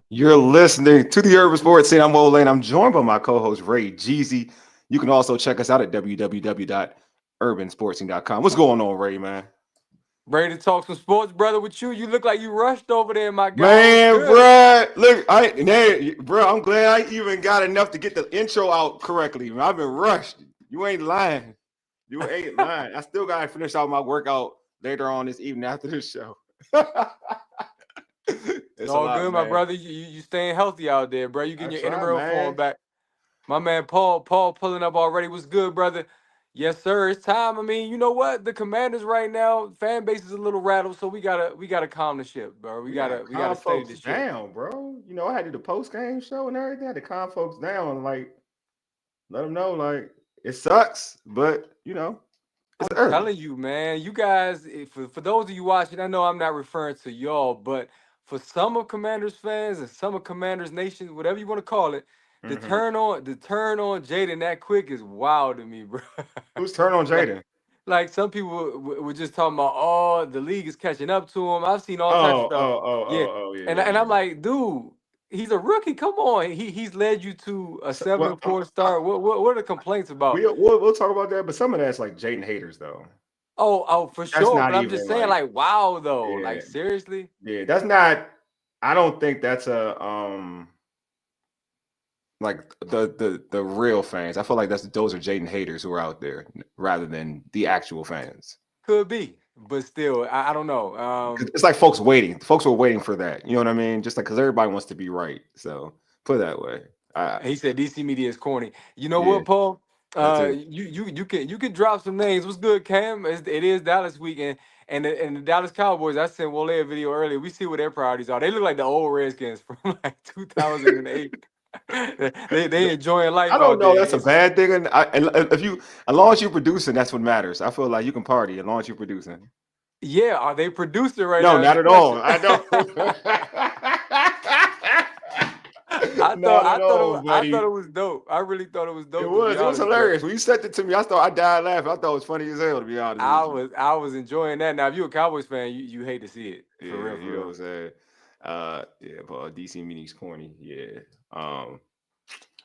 You're listening to the Urban Sports Scene. I'm Wole and I'm joined by my co-host Ray Jeezy. You can also check us out at www.urbansportscene.com. What's going on, Ray, man? Ready to talk some sports, brother, with you? You look like you rushed over there, my guy. What's Man, good? bro, look, bro, I'm glad I even got enough to get the intro out correctly. Man, I've been rushed. You ain't lying. You ain't lying. I still gotta finish out my workout later on this evening after this show. It's It's a all lot, good, my man. brother. You staying healthy out there, bro. You I getting your try, intramural form man. back. My man Paul pulling up already. What's good, brother? Yes, sir. It's time. I mean, you know what? The Commanders right now, fan base is a little rattled, so we gotta calm the ship, bro. We We gotta gotta we gotta calm steady folks the ship. down, bro. You know, I had to do the post game show and everything. I had to calm folks down, like let them know, like it sucks, but it's I'm early. telling you, man. You guys, for those of you watching, I know I'm not referring to y'all, but for some of Commanders fans and some of Commanders Nation, whatever you want to call it, Hmm. the turn on Jaden that quick is wild to me, bro. Who's turn on like, Jaden? like some people were just talking about, oh, the league is catching up to him. I've seen all types of Oh, stuff. oh, oh, Yeah, oh, oh, yeah, and yeah, and I'm yeah. like, dude, he's a rookie. Come on, he's led you to a So, seven well, and four start. What are the complaints about? we'll talk about that, but some of that's like Jaden haters though. Oh, for That's sure. not But I'm just even saying, like, like, wow, though. yeah, Like, seriously? yeah. That's not. I don't think that's a like the real fans. I feel like those are Jaden haters who are out there rather than the actual fans. Could be. But still, I don't know. 'Cause it's like folks waiting. Folks were waiting for that. You know what I mean? Just like because everybody wants to be right. So put it that way. He said DC media is corny. You know Yeah, what, Paul? that's it. You can drop some names. What's good, Cam? It is Dallas week, and the Dallas Cowboys. I sent Wole a video earlier. We see what their priorities are. They look like the old Redskins from like 2008. They enjoying I life don't out know. there. That's a bad thing. And if you, as long as you're producing, that's what matters. I feel like you can party as long as you're producing. Yeah, are they producing right No, now? Is not the at all. question. I don't. Not at all, I thought buddy. it was dope. I really thought it was It dope to be was. It was honest, bro. hilarious when you sent it to me. I died laughing. I thought it was funny as hell, to be honest with you. I was enjoying that. Now, if you're a Cowboys fan, you hate to see it for Yeah, real, you for know what real. I'm saying. Yeah, but DC meetings corny. Yeah,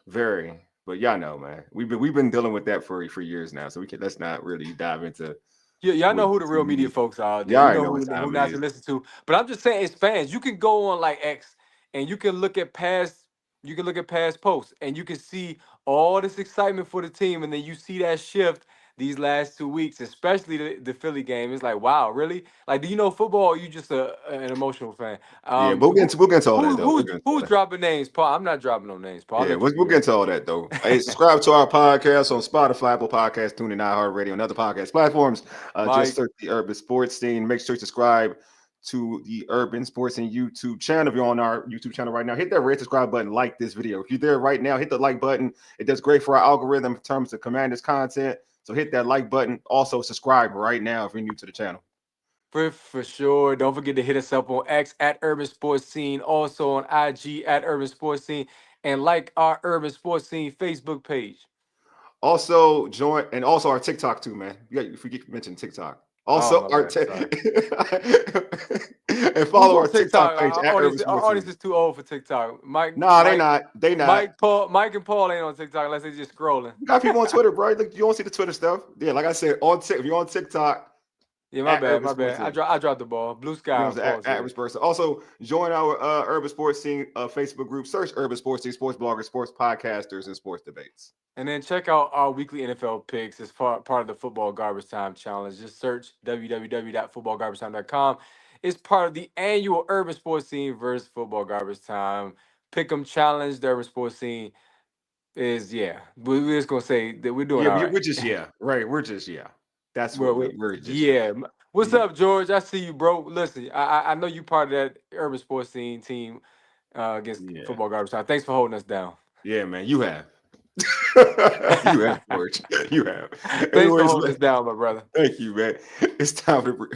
very. But y'all know, man. We've been dealing with that for years now. So let's not really dive into Yeah, y'all what know who the DC real media media. folks are out there. Y'all You already know know what who time it not to is. listen to. But I'm just saying, as fans, you can go on like X and you can look at past posts and you can see all this excitement for the team, and then you see that shift these last 2 weeks, especially the Philly game. It's like, wow, really? Like, do you know football? Or are you just an emotional fan? Yeah, but we'll get into all that though. We'll Who's get into all who's that. dropping names, Paul? I'm not dropping no names, Paul. I'll Yeah, let you we'll do get that. into all that though. Hey, subscribe to our podcast on Spotify, Apple Podcasts, TuneIn, iHeartRadio, and other podcast platforms. Just Mike. search the Urban Sports Scene. Make sure you subscribe to the Urban Sports Scene YouTube channel. If you're on our YouTube channel right now, hit that red subscribe button, like this video. If you're there right now, hit the like button. It does great for our algorithm in terms of Commanders content. So hit that like button. Also, subscribe right now if you're new to the channel. For sure. Don't forget to hit us up on X at Urban Sports Scene, also on IG at Urban Sports Scene, and like our Urban Sports Scene Facebook page. Also join and also our TikTok too, man. You forget to mention TikTok. Oh, Also my our bad. Sorry. and Who's follow on our TikTok TikTok? page at Urban Our Sports audience Scene. is too old for TikTok. Nah, they not. They not. Mike and Paul ain't on TikTok unless they just scrolling. We got people on Twitter, bro. Look, you don't see the Twitter stuff. Yeah, like I said, if you're on TikTok Yeah, at Urban my Sports bad. Scene. I dropped the ball. Blue You know sky what on I'm saying? Paul At said. Urban Sports. Also, join our Urban Sports Scene Facebook group. Search Urban Sports Scene, sports bloggers, sports podcasters, and sports debates. And then check out our weekly NFL picks as part of the Football Garbage Time Challenge. Just search www.footballgarbagetime.com. It's part of the annual Urban Sports Scene versus Football Garbage Time Pick'em Challenge. The Urban Sports Scene is, yeah, we're just going to say that we're doing Yeah, all we're right. just right. We're just That's what Well, we're just yeah. What's yeah. up, George? I see you, bro. Listen, I know you part of that Urban Sports Scene team against Yeah. Football Garbage Time. Thanks for holding us down. Yeah, man. You have. You have, George. You have. Thanks for Anyways, holding us down, my brother. thank you, man. It's time to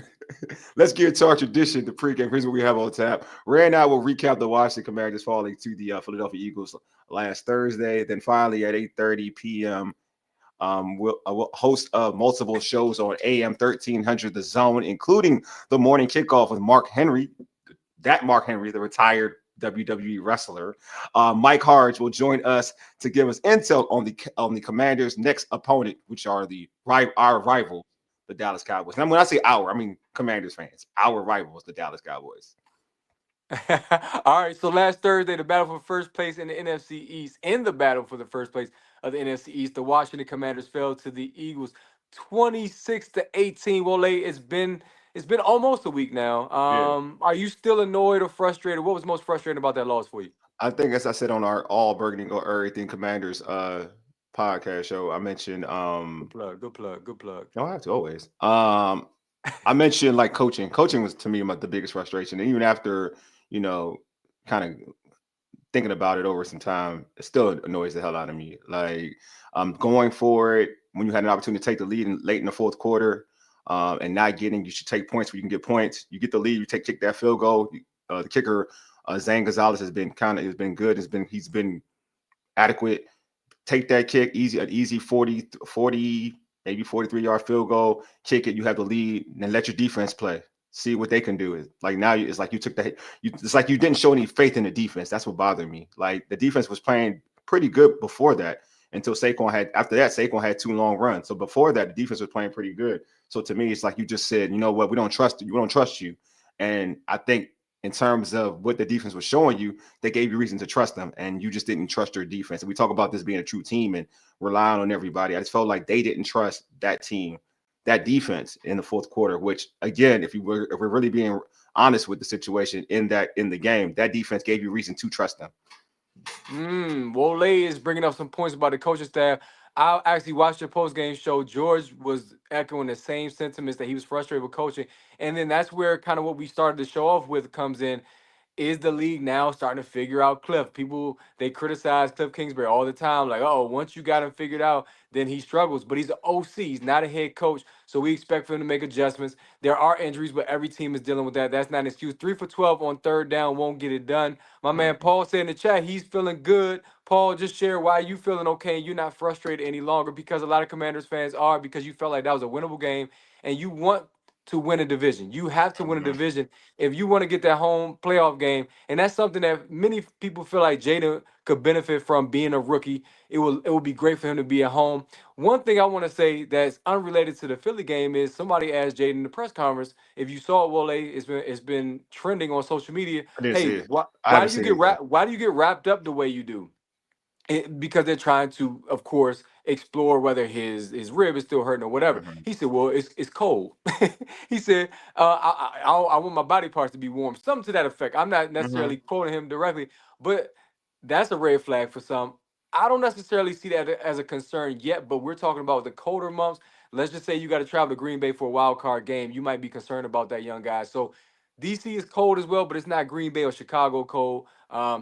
let's get to our tradition, the pregame. Here's what we have on tap. Ray and I will recap the Washington Commanders falling to the Philadelphia Eagles last Thursday. Then finally at 8:30 p.m., we'll host multiple shows on AM 1300 the Zone, including the morning kickoff with Mark Henry. That Mark Henry, the retired WWE wrestler. Mike Hardge will join us to give us intel on the Commanders' next opponent, which are our rivals, the Dallas Cowboys. And when I say our, I mean Commanders fans. Our rivals, the Dallas Cowboys. All right, so last Thursday, the battle for first place in the NFC East. In the battle for the first place of the NFC East, the Washington Commanders fell to the Eagles 26-18. Well, it's been almost a week now. Yeah. Are you still annoyed or frustrated? What was most frustrating about that loss for you? I think as I said on our All Burgundy or Everything Commanders podcast show, I mentioned Good plug, good plug, good plug. no, I have to always. I mentioned like coaching. Coaching was to me the biggest frustration. And even after, you know, kind of thinking about it over some time, it still annoys the hell out of me. Like going for it when you had an opportunity to take the lead late in the fourth quarter, and not getting, you should take points where you can get points. You get the lead, you kick that field goal. The kicker, Zane Gonzalez has been good. He's been adequate. Take that kick, an easy 40, maybe 43-yard field goal, kick it, you have the lead, and let your defense play. See what they can do. It's like now it's like you took that. It's like you didn't show any faith in the defense. That's what bothered me. Like the defense was playing pretty good before that until after that, Saquon had 2 long runs. So before that, the defense was playing pretty good. So to me, it's like you just said, you know what, we don't trust you. We don't trust you. And I think in terms of what the defense was showing you, they gave you reason to trust them, and you just didn't trust your defense. And we talk about this being a true team and relying on everybody. I just felt like they didn't trust that team, that defense in the fourth quarter, which again, if we're really being honest with the situation in the game, that defense gave you reason to trust them. Wole is bringing up some points about the coaching staff. I actually watched your post game show. George was echoing the same sentiments that he was frustrated with coaching, and then that's where kind of what we started to show off with comes in. Is the league now starting to figure out Cliff? People, they criticize Cliff Kingsbury all the time, like, oh, once you got him figured out, then he struggles. But he's an OC, he's not a head coach, so we expect for him to make adjustments. There are injuries, but every team is dealing with that. That's not an excuse. 3 for 12 on third down won't get it done. My man Paul said in the chat he's feeling good. Paul, just share why you feeling okay and you're not frustrated any longer, because a lot of Commanders fans are, because you felt like that was a winnable game and you want to win a division. You have to win a division if you want to get that home playoff game. And that's something that many people feel like Jaden could benefit from being a rookie. It will be great for him to be at home. One thing I want to say that's unrelated to the Philly game is somebody asked Jaden in the press conference, if you saw Wole, it's been trending on social media. I didn't Hey, see it. why, I why haven't do you seen get anything. why do you get wrapped up the way you do? Because they're trying to, of course, explore whether his rib is still hurting or whatever. Mhm. He said, "Well, it's cold." He said, I want my body parts to be warm," something to that effect. I'm not necessarily Mhm. quoting him directly, but that's a red flag for some. I don't necessarily see that as a concern yet, but we're talking about the colder months. Let's just say you got to travel to Green Bay for a wild card game. You might be concerned about that young guy. So DC is cold as well, but it's not Green Bay or Chicago cold.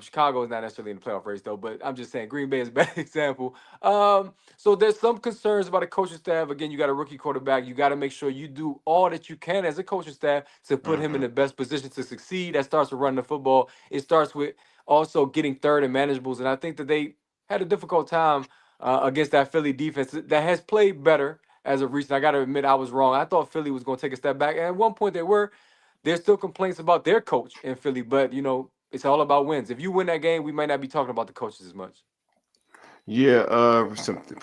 Chicago is not necessarily in the playoff race though, but I'm just saying Green Bay is a better example. So there's some concerns about the coaching staff. Again, you got a rookie quarterback. You got to make sure you do all that you can as a coaching staff to put him in Mhm. the best position to succeed. That starts with running the football. It starts with also getting third and manageables. And I think that they had a difficult time against that Philly defense that has played better as of recent. I got to admit, I was wrong. I thought Philly was going to take a step back. And at one point, they were. There's still complaints about their coach in Philly, but it's all about wins. If you win that game, we might not be talking about the coaches as much. Yeah,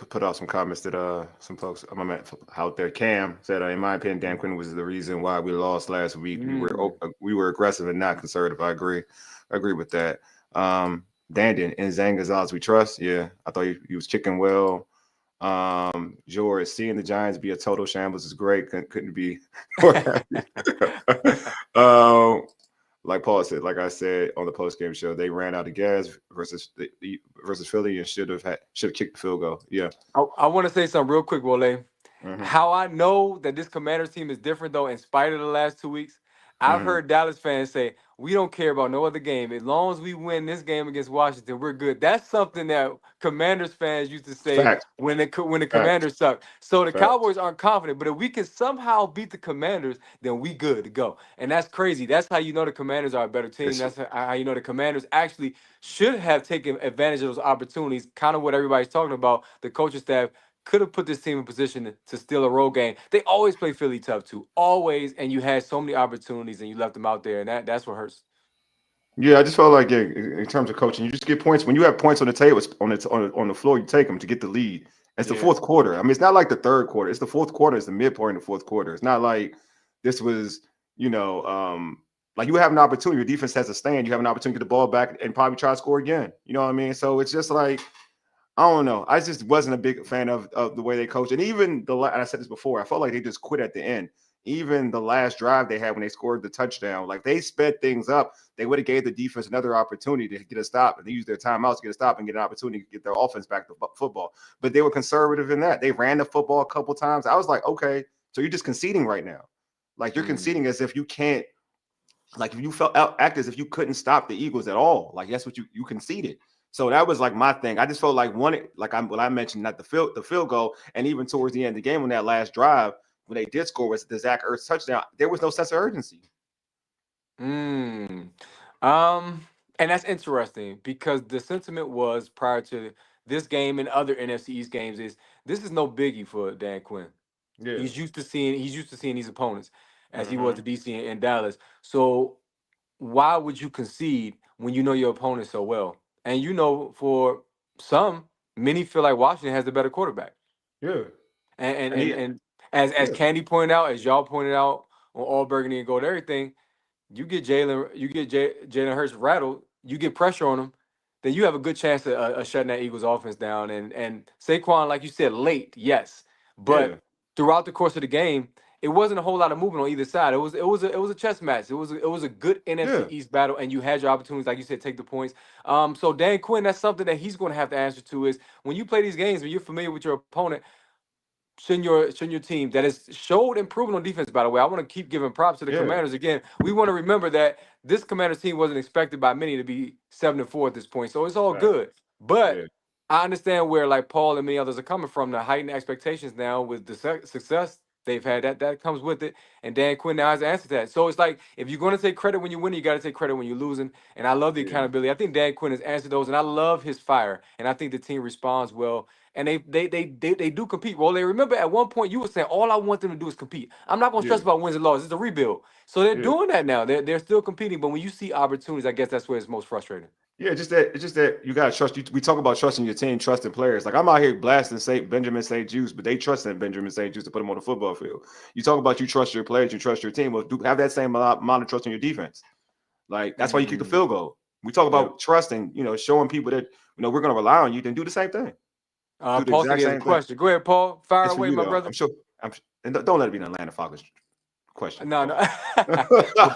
put out some comments that some folks my man out there, Cam said, in my opinion, Dan Quinn was the reason why we lost last week. Mm. We were aggressive and not conservative. I agree with that. Dandon and Zane Gonzalez, we trust. Yeah, I thought he was kicking well. George, seeing the Giants be a total shambles is great. Couldn't be more happy. um, like Paul said, like I said on the post game show, they ran out of gas versus Philly and should have kicked the field goal. Yeah. I want to say something real quick, Wole. Hmm. How I know that this Commanders team is different, though, in spite of the last 2 weeks, I've Hmm. heard Dallas fans say, we don't care about no other game. As long as we win this game against Washington, we're good. That's something that Commanders fans used to say Facts. when the Facts. Commanders suck. So the Facts. Cowboys aren't confident, but if we can somehow beat the Commanders, then we good to go. And that's crazy. That's how you know the Commanders are a better team. It's That's how you know the Commanders actually should have taken advantage of those opportunities, kind of what everybody's talking about. The coaching staff could have put this team in position to steal a road game. They always play Philly tough too, always. And you had so many opportunities and you left them out there, and that's what hurts. Yeah, I just felt like in terms of coaching, you just get points when you have points on the table on the floor. You take them to get the lead. It's the Yeah. fourth quarter. I mean, it's not like the third quarter. It's the fourth quarter. It's the midpoint in the fourth quarter. It's not like this was, you know, like you have an opportunity. Your defense has a stand. You have an opportunity to get the ball back and probably try to score again. You know what I mean? So it's just like I don't know. I just wasn't a big fan of the way they coached, and even and I said this before. I felt like they just quit at the end. Even the last drive they had when they scored the touchdown, like they sped things up. They would have gave the defense another opportunity to get a stop, and they used their timeouts to get a stop and get an opportunity to get their offense back to football. But they were conservative in that. They ran the football a couple times. I was like, okay, so you're just conceding right now. Like you're Mm. conceding as if you can't. Like if you felt act as if you couldn't stop the Eagles at all. Like that's what you conceded. So that was like my thing. I just felt like what I mentioned, not the field goal, and even towards the end of the game on that last drive when they did score was the Zach Ertz touchdown. There was no sense of urgency. Mm. Um, and that's interesting because the sentiment was prior to this game and other NFC East games is this is no biggie for Dan Quinn. Yeah. He's used to seeing these opponents as he was Mm-hmm. the DC in Dallas. So why would you concede when you know your opponent so well? And you know, for some, many feel like Washington has the better quarterback. Yeah. And and And and, he, and as yeah. Candy pointed out, as y'all pointed out on All Burgundy and Gold, everything, Jalen Hurts rattled, you get pressure on him, then you have a good chance of shutting that Eagles offense down. And Saquon, like you said, late, yes, Yeah. but throughout the course of the game, it wasn't a whole lot of movement on either side. It was a chess match. It was a good NFC Yeah. East battle, and you had your opportunities, like you said, take the points. So Dan Quinn, that's something that he's going to have to answer to is when you play these games, when you're familiar with your opponent, shouldn't your team that has showed improvement on defense, by the way. I want to keep giving props to the Yeah. Commanders again. We want to remember that this Commanders team wasn't expected by many to be 7-4 at this point. So it's all Right. good. But Yeah. I understand where like Paul and many others are coming from, the heightened expectations now with the success they've had. That comes with it. And Dan Quinn now has to answer that. So it's like if you're going to take credit when you're winning, you got to take credit when you're losing. And I love the Yeah. accountability. I think Dan Quinn has answered those, and I love his fire. And I think the team responds well, and they do compete. Well, they remember at one point you were saying all I want them to do is compete. I'm not gonna Yeah. stress about wins and losses. It's a rebuild. So they're Yeah. doing that now. They're still competing. But when you see opportunities, I guess that's where it's most frustrating. Yeah, it's just that you gotta trust. We talk about trusting your team, trusting players. Like I'm out here blasting Saint Benjamin St. Juice, but they trust in Benjamin St. Juice to put him on the football field. You talk about you trust your players, you trust your team. Well, have that same amount of trust in your defense. Like that's why you kick the Mm, field goal. We talk yep. about trusting, showing people that we're gonna rely on you. Then do the same thing. Do the Paul said exact he has a same thing. question. Go ahead, Paul. Fire It's for away, you my though. brother. I'm sure. And don't let it be an Atlanta Falcons question. No, Don't. no.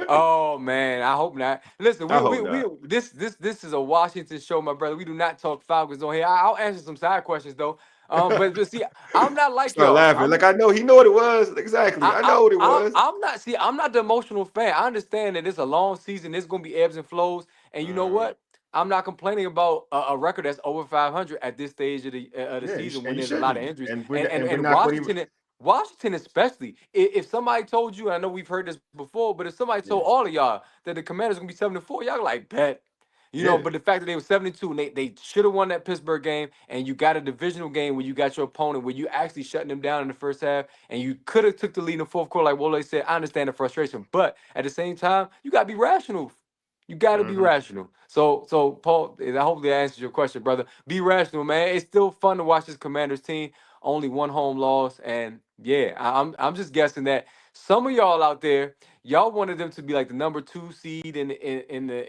Oh man, I hope not. Listen, I we hope we not. this is a Washington show, my brother. We do not talk Falcons on here. I'll answer some side questions though. But see, I'm not like Start y'all. laughing. Like I know he know what it was. Exactly. I know what it was. I'm not. See, I'm not the emotional fan. I understand that it's a long season. There's gonna be ebbs and flows, and you know Mhm. what? I'm not complaining about a record that's over 500 at this stage of the Yeah, season and when you there's a lot of shouldn't. injuries, And we're and not, and and we're and not going to even. Washington especially. If somebody told you, and I know we've heard this before, but if somebody Yeah, told all of y'all that the Commanders gonna be 7-4, y'all like bet. yeah, But the fact that they were 72 and they should have won that Pittsburgh game, and you got a divisional game where you got your opponent where you actually shutting them down in the first half, and you could have took the lead in the fourth quarter, like Wole said. I understand the frustration, but at the same time, you gotta be rational. You gotta be hmm rational. So Paul, and I hope that answers your question, brother. Be rational, man. It's still fun to watch this Commanders team. Only one home loss, and yeah, I'm just guessing that some of y'all out there, y'all wanted them to be like the number 2 seed in the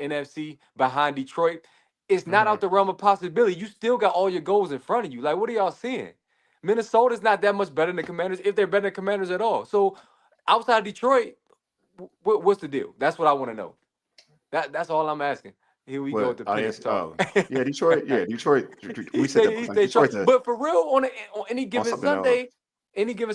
NFC behind Detroit. It's not hmm out the realm of possibility. You still got all your goals in front of you. Like, what are y'all seeing? Minnesota's not that much better than the Commanders, if they're better than Commanders at all. So outside Detroit, what's the deal? That's what I want to know. That's all I'm asking. Here we go with What the I picks answer? talk. Oh, yeah, Detroit. Yeah, Detroit. he We said stay that he like stay try, Detroit's but for real on any on given something else.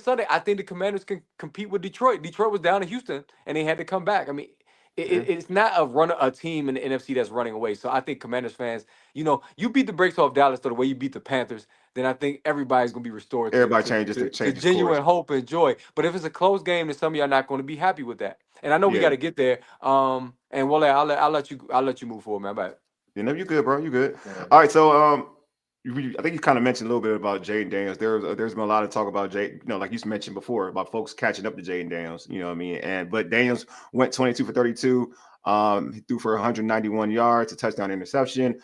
Sunday, I think the Commanders can compete with Detroit. Detroit was down in Houston and they had to come back. I mean, Yeah, it's not a team in the NFC that's running away. So I think Commanders fans, you beat the brakes off Dallas the way you beat the Panthers, then I think everybody's gonna be restored to everybody to changes to to, to change his course. genuine hope and joy. But if it's a close game, then some of y'all not going to be happy with that. And I know we got Yeah, to get there. And Wale, I'll let you move forward, man. Bye. you know, you good, bro. You good. Yeah. All right, so I think you kind of mentioned a little bit about Jaden Daniels. There's been a lot of talk about like you mentioned before about folks catching up to Jaden Daniels. You know what I mean? But Daniels went 22 for 32. He threw for 191 yards, a touchdown, interception.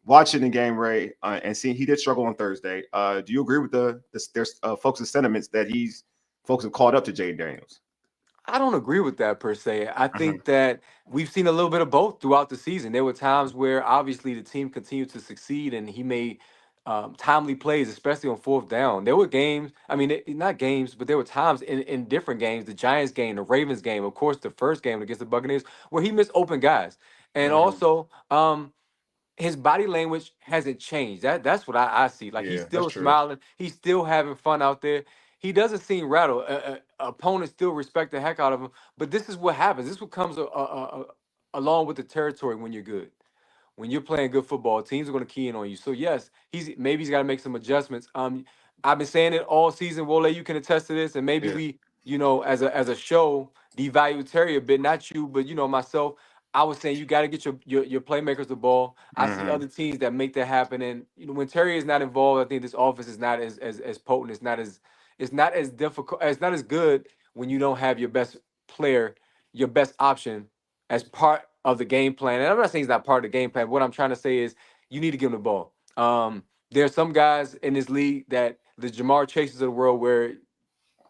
Watching the game, Ray, and seeing he did struggle on Thursday. Do you agree with there's folks' sentiments that folks have called up to Jay Daniels? I don't agree with that per se. I Hmm. think that we've seen a little bit of both throughout the season. There were times where obviously the team continued to succeed and he made timely plays, especially on fourth down. There were games, I mean, not games, but there were times in different games, the Giants game, the Ravens game, of course, the first game against the Buccaneers, where he missed open guys. And Hmm. also, his body language hasn't changed. That's what I see. Like he's Yeah, that's still true. smiling. He's still having fun out there. He doesn't seem rattled. Opponents still respect the heck out of him. But this is what happens. This is what comes along with the territory when you're good. When you're playing good football, teams are going to key in on you. So yes, he's got to make some adjustments. I've been saying it all season. Wole, you can attest to this, and maybe Yeah. we, as a show, devalue Terry a bit. Not you, but myself. I was saying you got to get your playmakers the ball. I see Hmm. other teams that make that happen, and when Terry is not involved, I think this offense is not as potent. It's not as difficult. It's not as good when you don't have your best player, your best option as part of the game plan. And I'm not saying he's not part of the game plan. What I'm trying to say is you need to give him the ball. There are some guys in this league that the Jamar Chases of the world where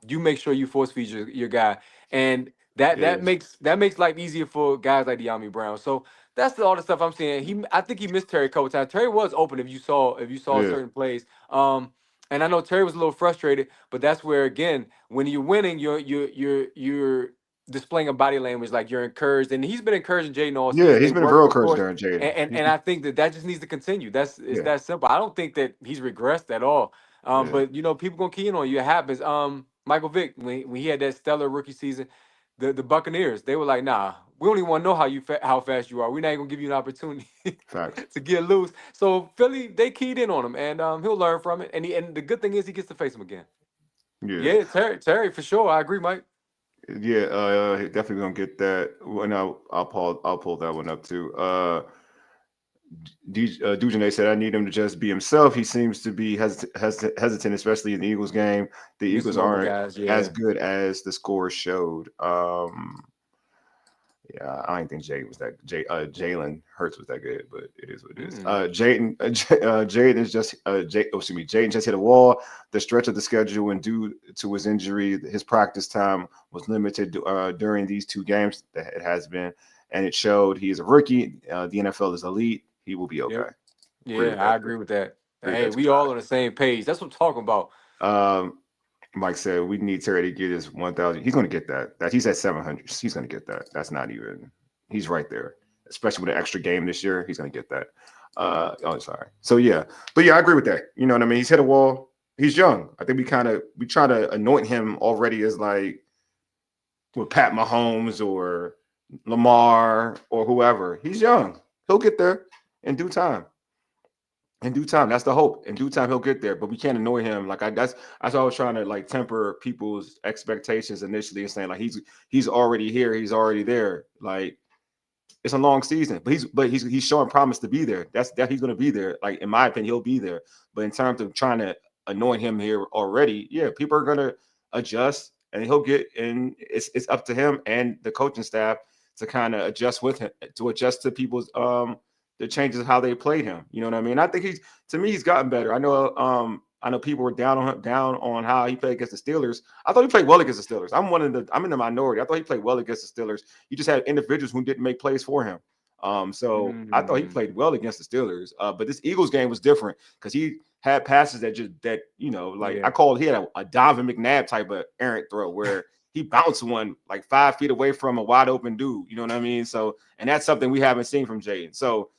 you make sure you force feed your guy, and that that Yes. makes that makes life easier for guys like De'Ami Brown. So that's all the stuff I'm saying. I think he missed Terry a couple times. Terry was open if you saw Yeah. certain plays. And I know Terry was a little frustrated, but that's where again, when you're winning, you're displaying a body language like you're encouraged, and he's been encouraging Jaden all Yeah. season. He's They been worked, real of encouraged course, during Jaden. and I think that just needs to continue. It's Yeah. that simple. I don't think that he's regressed at all. Yeah. But people gonna key in on you. It happens. Michael Vick, when he had that stellar rookie season, the Buccaneers, they were like, nah, we don't even want to know how fast you are. We're not even gonna give you an opportunity Facts. to get loose. So Philly, they keyed in on him, and he'll learn from it. And the good thing is he gets to face him again. Yeah. Yeah, Terry for sure. I agree, Mike. Yeah, definitely gonna get that. Well, no, I'll pull that one up too. Dujane said, "I need him to just be himself. He seems to be hesitant, especially in the Eagles game. The Eagles Missing open aren't guys, as yeah. good as the score showed." Yeah, I don't think Jalen Hurts was that good, but it is what it is. Mm. Jaden is just excuse me, Jaden just hit a wall. The stretch of the schedule and due to his injury, his practice time was limited during these two games. That it has been, and it showed he is a rookie. The NFL is elite. He will be okay. Yep. Agree Yeah, with I that too. agree with that. Agree with Hey, that too, we all on the same page. That's what I'm talking about. Josh. Mike said we need Terry to get his 1,000. He's going to get that. He's at 700. He's going to get that. That's not even. He's right there. Especially with an extra game this year, he's going to get that. Oh, sorry. So yeah, but yeah, I agree with that. You know what I mean? He's hit a wall. He's young. I think we try to anoint him already as like with Pat Mahomes or Lamar or whoever. He's young. He'll get there in due time. In due time, that's the hope. In due time, he'll get there, but we can't annoy him. That's why I was trying to like temper people's expectations initially and saying like he's already here, he's already there. Like it's a long season, but he's showing promise to be there. That he's gonna be there. Like in my opinion, he'll be there. But in terms of trying to anoint him here already, yeah, people are gonna adjust and he'll get in. It's up to him and the coaching staff to kind of adjust with him to adjust to people's the changes of how they played him. You know what I mean? I think he's gotten better. I know people were down on how he played against the Steelers. I thought he played well against the Steelers. I'm in the minority. I thought he played well against the Steelers. You just had individuals who didn't make plays for him. So I thought he Mm. played well against the Steelers. But this Eagles game was different because he had passes like Yeah. he had a Donovan McNabb type of errant throw where he bounced one like 5 feet away from a wide open dude. You know what I mean? So, and that's something we haven't seen from Jaden. So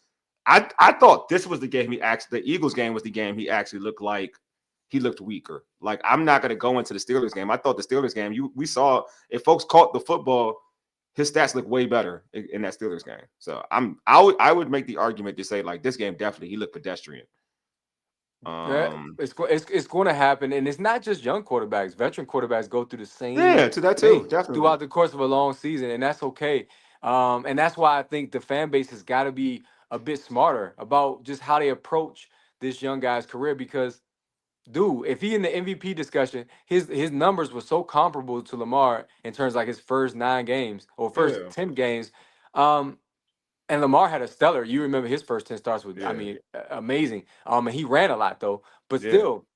I thought this was the Eagles game was the game he actually looked like he looked weaker. Like I'm not going to go into the Steelers game. I thought the Steelers game, we saw if folks caught the football, his stats look way better in that Steelers game. So I would make the argument to say like this game definitely he looked pedestrian. Yeah, Um, it's going to happen, and it's not just young quarterbacks. Veteran quarterbacks go through the same yeah, to that too, thing definitely. throughout the course of a long season, and that's okay. And that's why I think the fan base has got to be a bit smarter about just how they approach this young guy's career. Because, dude, if he in the MVP discussion, his numbers were so comparable to Lamar in terms of like his first 9 games or first Yeah. 10 games. And Lamar had a stellar. You remember his first 10 starts with, I Yeah, mean, amazing. And he ran a lot though, but yeah, still,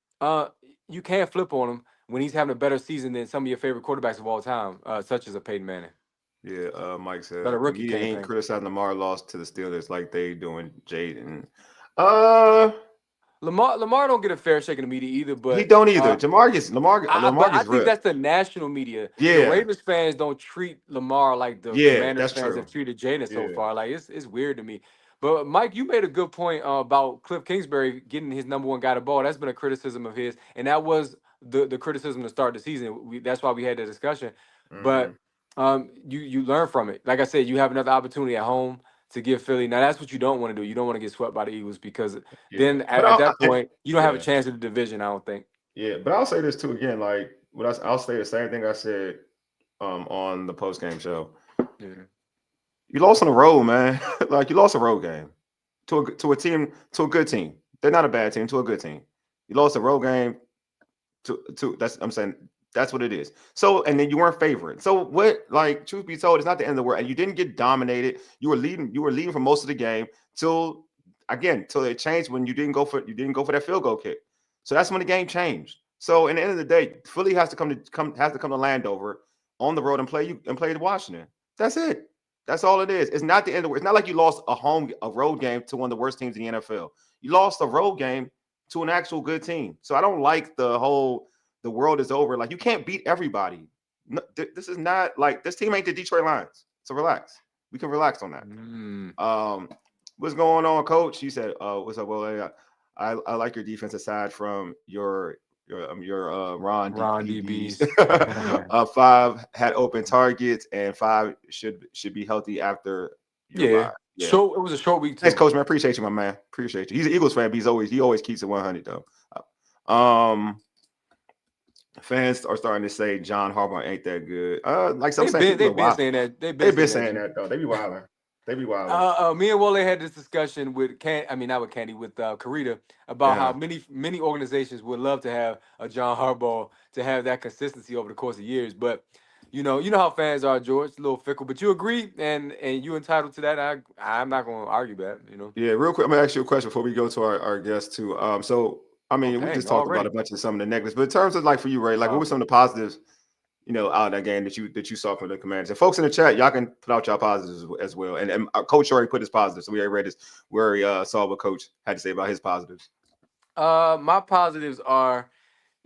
you can't flip on him when he's having a better season than some of your favorite quarterbacks of all time, such as a Peyton Manning. yeah. Mike But a said the rookie media can't ain't think. criticizing Lamar loss to the Steelers like they doing Jaden. Uh, Lamar don't get a fair shake in the media either, he but don't either. Lamar but I gets think ripped. that's the national media. The Yeah, Ravens fans don't treat Lamar like the yeah, Commanders that's fans true. have treated Jaden so Yeah. far. Like it's weird to me. But Mike, you made a good point about Cliff Kingsbury getting his number one guy the ball. That's been a criticism of his, and that was the criticism to start the season. That's why we had the discussion. Mm-hmm. But you learn from it. Like I said, you have another opportunity at home to give Philly. Now that's what you don't want to do. You don't want to get swept by the Eagles because Yeah, then but at that point you don't have a yeah, chance at the division. I don't think. yeah. But I'll say this too again. Like, I'll say the same thing I said on the post game show. Yeah. You lost on the road, man. Like you lost a road game to a team, to a good team. They're not a bad team, to a good team. You lost a road game to that's I'm saying that's what it is. So and then you weren't favored. So what, like, truth be told, it's not the end of the world. And you didn't get dominated. You were leading for most of the game till till it changed when you didn't go for that field goal kick. So that's when the game changed. So in the end of the day, Philly has to come to Landover on the road and play Washington. That's it. That's all it is. It's not the end of the world. It's not like you lost a road game to one of the worst teams in the NFL. You lost a road game to an actual good team. So I don't like the whole the world is over. Like you can't beat everybody. No, this is not like this team ain't the Detroit Lions. So relax. We can relax on that. Mm. What's going on, Coach? You said, "What's up?" Well, I like your defense aside from your Ron Ron DBs. DBs. Five had open targets, and five should be healthy after your Yeah. bye. Yeah. So it was a short week Thanks, too. Coach, man. Appreciate you, my man. Appreciate you. He's an Eagles fan, but he always keeps it 100 though. Um, fans are starting to say John Harbaugh ain't that good. Like some saying, people are They've been wild. saying that. They've been They've been saying that, saying G. that though. They be wilding. They be wilding. Me and Wole had this discussion with I mean not with Candy, with Karita, about how Uh-huh. many organizations would love to have a John Harbaugh to have that consistency over the course of years. But you know how fans are, George, a little fickle. But you agree, and you entitled to that. I'm not going to argue that. Yeah, real quick, I'm gonna ask you a question before we go to our guest too. So I Oh mean, we dang, just talked about a already. bunch of some of the negatives, but in terms of like for you, Ray, like what were some of the positives, out of that game that you saw from the Commanders? And folks in the chat, y'all can put out your positives as well. And Coach already put his positives, so we already read this. We already saw what Coach had to say about his positives. My positives are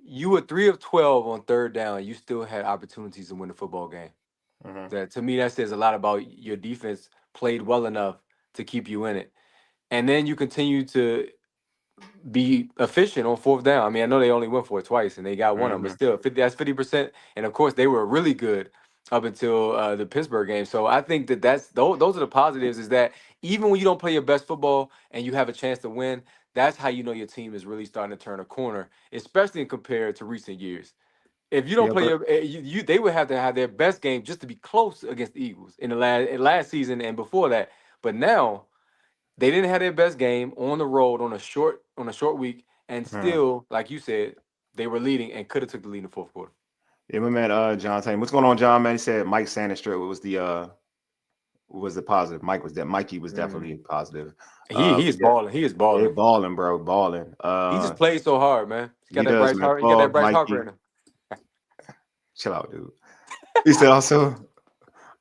you were 3 of 12 on third down. You still had opportunities to win the football game. Mm-hmm. That to me, that says a lot about your defense played well enough to keep you in it. And then you continue to be efficient on fourth down. I mean, I know they only went for it twice and they got one of them, but Mm-hmm. still, that's 50%. And of course, they were really good up until the Pittsburgh game. So I think that's those are the positives. Is that even when you don't play your best football and you have a chance to win, that's how you know your team is really starting to turn a corner, especially compared to recent years. If you don't Yeah, play but they would have to have their best game just to be close against the Eagles in the last season and before that. But now they didn't have their best game on the road on a short week, and uh, still, like you said, they were leading and could have took the lead in the fourth quarter. yeah, my man, John, saying what's going on, John? Man, he said Mike Sanders was the positive. Mikey was Mm. definitely positive. He is Yeah, balling. He is they balling. balling, bro, balling. He just plays so hard, man. He got He that does, Bryce man. Hart. He got that Paul, Bryce Harper in Mikey, him. chill out, dude. He said also,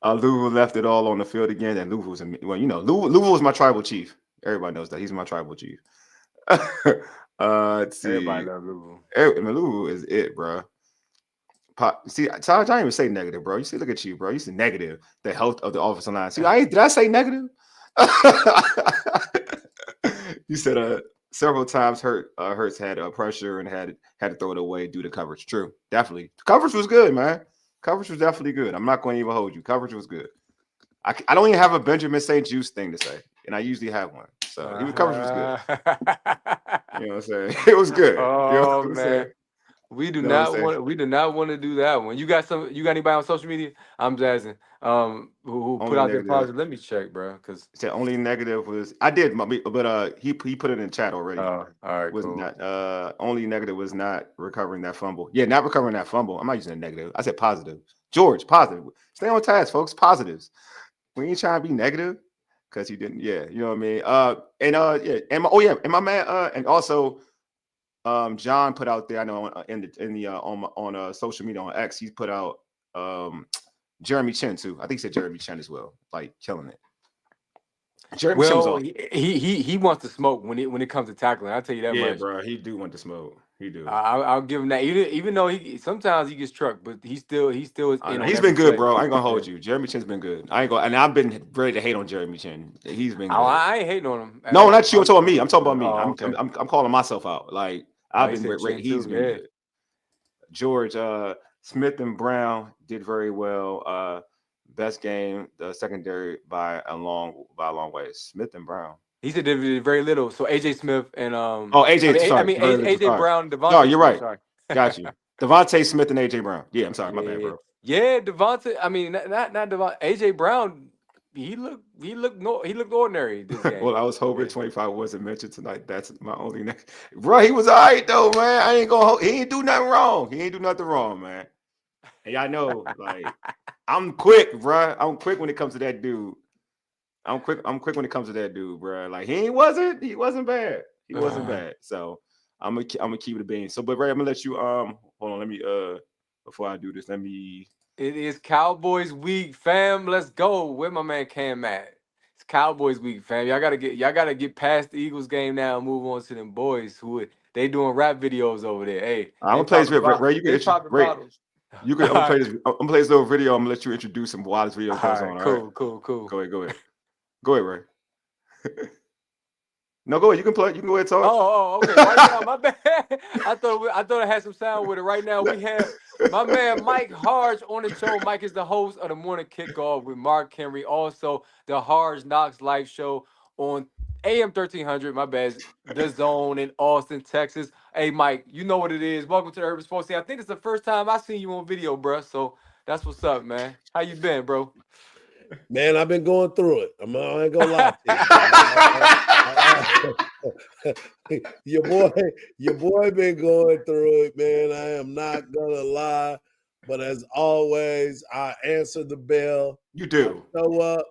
Louisville left it all on the field again, and Louisville was, Louisville was my tribal chief. Everybody knows that he's my tribal chief. Let's Everybody see. loves Louisville. Louisville is it, bro. See, I didn't even say negative, bro. You see, look at you, bro. You said negative. The health of the offensive line. See, did I say negative? You said several times Hurts had pressure and had to throw it away due to coverage. True, definitely. Coverage was good, man. Coverage was definitely good. I'm not going to even hold you. Coverage was good. I don't even have a Benjamin St. Juice thing to say, and I usually have one. So coverage was good. You know what I'm saying? It was good. You know what Oh I'm saying? man. We do You know what I'm not saying? want. We do not want to do that one. You got anybody on social media? I'm jazzing. Who put Only out their negative. positive? Let me check, bro. Cause Said only negative was I did, but he put it in chat already. all right, Was cool. not only negative was not recovering that fumble. Yeah, not recovering that fumble. I'm not using a negative. I said positive. George, positive. Stay on task, folks. Positives. We ain't trying to be negative because he didn't. Yeah, you know what I mean. Yeah, and my man. And also, John put out there. I know on social media on X, he's put out Jeremy Chin too. I think he said Jeremy Chin as well, like killing it. Jeremy Chin was Well, on. he wants to smoke when it comes to tackling. I'll tell you that Yeah, much. bro. He do want to smoke. He do. I'll give him that. Even though he sometimes he gets trucked, but he still is in on He's every been good, play. bro. I ain't gonna hold you. Jeremy Chin's been good. I ain't gonna, and I've been ready to hate on Jeremy Chin. He's been good. I ain't hating on him. No, not you. I'm talking about me. I'm talking about me. Oh, okay. I'm calling myself out. Like I've been ready. He's been good. George Smith and Brown did very well. Best game, the secondary by a long way. Smith and Brown. He said they did very little. So AJ Smith and AJ. Sorry, AJ Brown, Devontae. No, you're right. Sorry. Got you. Devontae Smith and AJ Brown. Yeah, I'm sorry, my bad, bro. Yeah, Devontae. I mean, not Devontae. AJ Brown. He looked ordinary this game. Well, I was hoping 25 wasn't mentioned tonight. That's my only next. Bro, he was all right though, man. I ain't gonna. He ain't do nothing wrong. He ain't do nothing wrong, man. And y'all know, like, I'm quick, bro. I'm quick when it comes to that dude. I'm quick when it comes to that dude, bro. Like he wasn't bad. He wasn't bad. So I'm gonna keep it a bean. So, but Ray, I'm gonna let you hold on. Let me before I do this, let me. It is Cowboys week, fam. Let's go. Where my man Cam at? It's Cowboys week, fam. Y'all gotta get past the Eagles game now and move on to them boys who they doing rap videos over there. Hey, I'm gonna play this video. Ray, you can Ray. I'm gonna play this. I'm gonna play this little video. I'm gonna let you introduce him while this video goes on. Cool. Go ahead, Ray. No, go ahead. You can play. You can go ahead and talk. Oh, okay. Right now, my bad. I thought I had some sound with it. Right now, we have my man Mike Hardge on the show. Mike is the host of the morning kickoff with Mark Henry. Also, the Hardge Knocks Life show on AM1300. My bad, the Zone in Austin, Texas. Hey, Mike, you know what it is. Welcome to the Urban Sports Scene. I think it's the first time I seen you on video, bro. So that's what's up, man. How you been, bro? Man, I've been going through it. I ain't gonna lie to you. Your boy been going through it, man. I am not gonna lie. But as always, I answer the bell. You do. I show up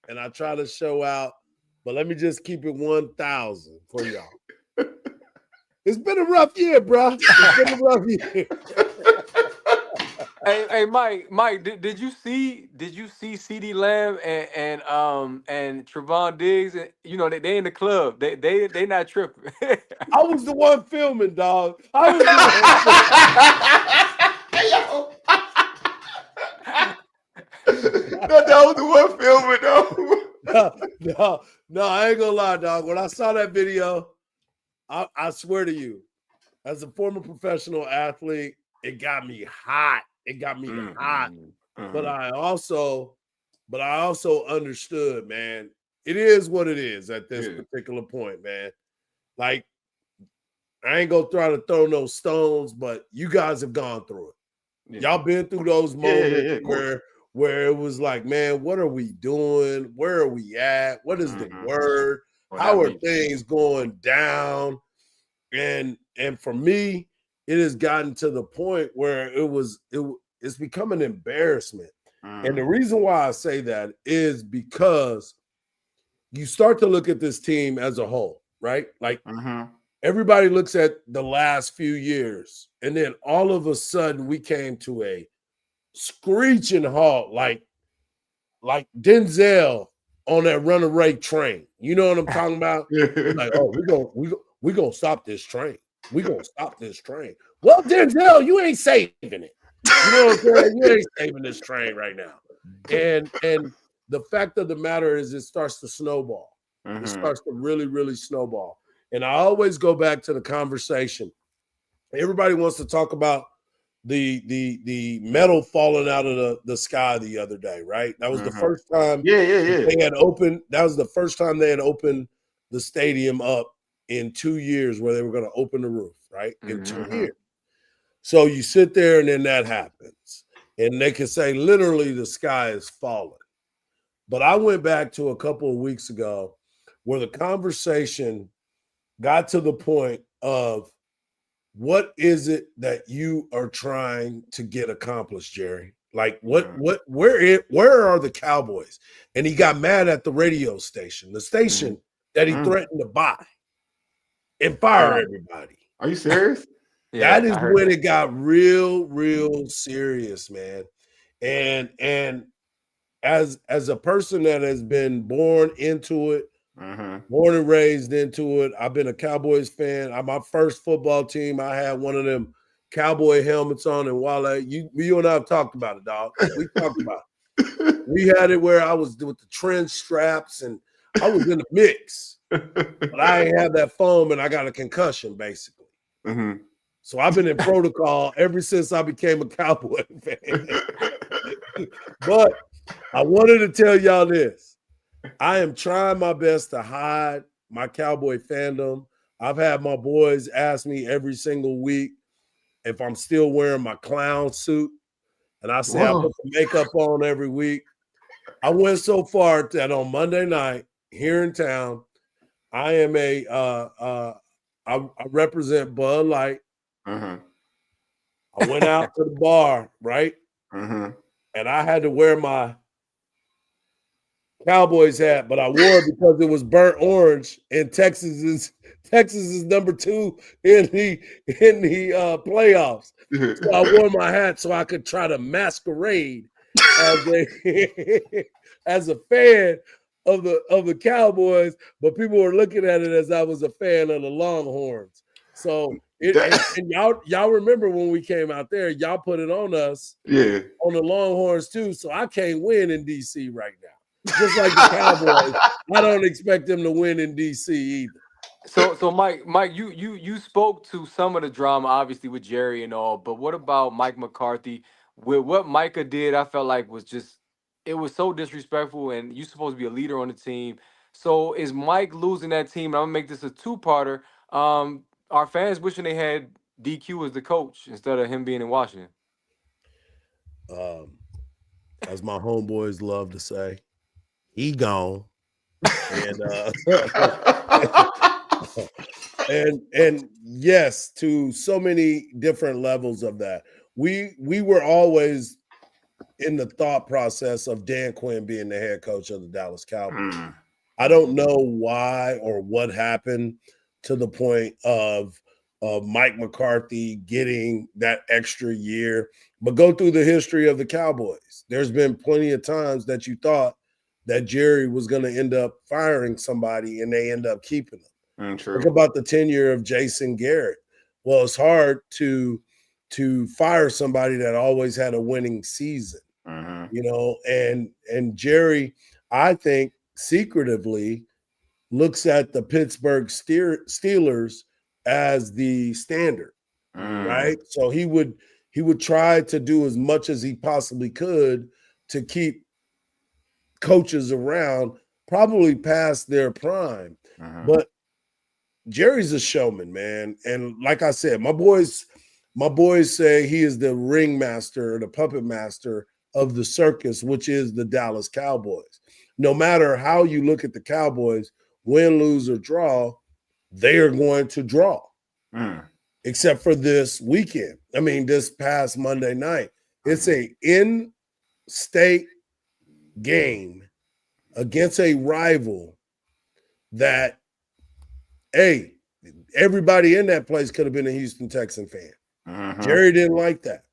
and I try to show out. But let me just keep it 1,000 for y'all. It's been a rough year, bro. It's been a rough year. Hey, Mike, did you see CeeDee Lamb and Trevon Diggs? You know they in the club. They not tripping. I was the one filming, dog. I was the one filming, though. No, I ain't gonna lie, dog. When I saw that video, I swear to you, as a former professional athlete, it got me hot. It got me hot. But I also understood, man. It is what it is at this particular point, man. Like, I ain't gonna try to throw no stones, but you guys have gone through it. Y'all been through those moments where it was like, man, what are we doing? Where are we at? What is the word? How are things going down? And for me, it has gotten to the point where it's become an embarrassment. And the reason why I say that is because you start to look at this team as a whole, right? Like everybody looks at the last few years, and then all of a sudden we came to a screeching halt, like Denzel on that runaway train. You know what I'm talking about? Like, oh, we're gonna stop this train. We're gonna stop this train. Well, Denzel, you ain't saving it. You know what I'm saying? You ain't saving this train right now. And the fact of the matter is it starts to snowball. It starts to really, really snowball. And I always go back to the conversation. Everybody wants to talk about the metal falling out of the sky the other day, right? That was the first time they had opened. That was the first time they had opened the stadium up in 2 years where they were going to open the roof, right? In 2 years. So you sit there and then that happens. And they can say literally the sky is falling. But I went back to a couple of weeks ago where the conversation got to the point of what is it that you are trying to get accomplished, Jerry? Like where are the Cowboys? And he got mad at the radio station, the station that he threatened to buy and fire everybody. Are you serious? Yeah, that is when it got real serious, man. And as a person that has been born into it, born and raised into it, I've been a Cowboys fan. My first football team, I had one of them cowboy helmets on, and Wale, you and I have talked about it, dog. We talked about it. We had it where I was with the trench straps, and I was in the mix, but I ain't had that foam, and I got a concussion, basically. So I've been in protocol ever since I became a Cowboy fan. But I wanted to tell y'all this. I am trying my best to hide my Cowboy fandom. I've had my boys ask me every single week if I'm still wearing my clown suit. And I say I put the makeup on every week. I went so far that on Monday night here in town, I am I represent Bud Light. I went out to the bar, right? And I had to wear my Cowboys hat, but I wore it because it was burnt orange, and Texas is number 2 in the playoffs. So I wore my hat so I could try to masquerade as a fan of the Cowboys, but people were looking at it as I was a fan of the Longhorns. So and y'all remember when we came out there, y'all put it on us, on the Longhorns too. So I can't win in DC right now. Just like the Cowboys, I don't expect them to win in DC either. So Mike, you spoke to some of the drama, obviously with Jerry and all, but what about Mike McCarthy? With what Micah did, I felt like it was so disrespectful, and you're supposed to be a leader on the team. So is Mike losing that team? And I'm gonna make this a two-parter. Are fans wishing they had DQ as the coach instead of him being in Washington? As my homeboys love to say, he gone. And yes, to so many different levels of that. We were always in the thought process of Dan Quinn being the head coach of the Dallas Cowboys. I don't know why or what happened to the point of Mike McCarthy getting that extra year. But go through the history of the Cowboys. There's been plenty of times that you thought that Jerry was going to end up firing somebody and they end up keeping them. Think about the tenure of Jason Garrett. Well, it's hard to fire somebody that always had a winning season, you know, and Jerry, I think, secretively looks at the Pittsburgh Steelers as the standard, right? So he would try to do as much as he possibly could to keep coaches around, probably past their prime. But Jerry's a showman, man. And like I said, my boys say he is the ringmaster, the puppet master of the circus, which is the Dallas Cowboys. No matter how you look at the Cowboys, win, lose, or draw, they are going to draw. Except for this weekend. I mean, this past Monday night. It's a in-state game against a rival that, hey, everybody in that place could have been a Houston Texan fan. Jerry didn't like that.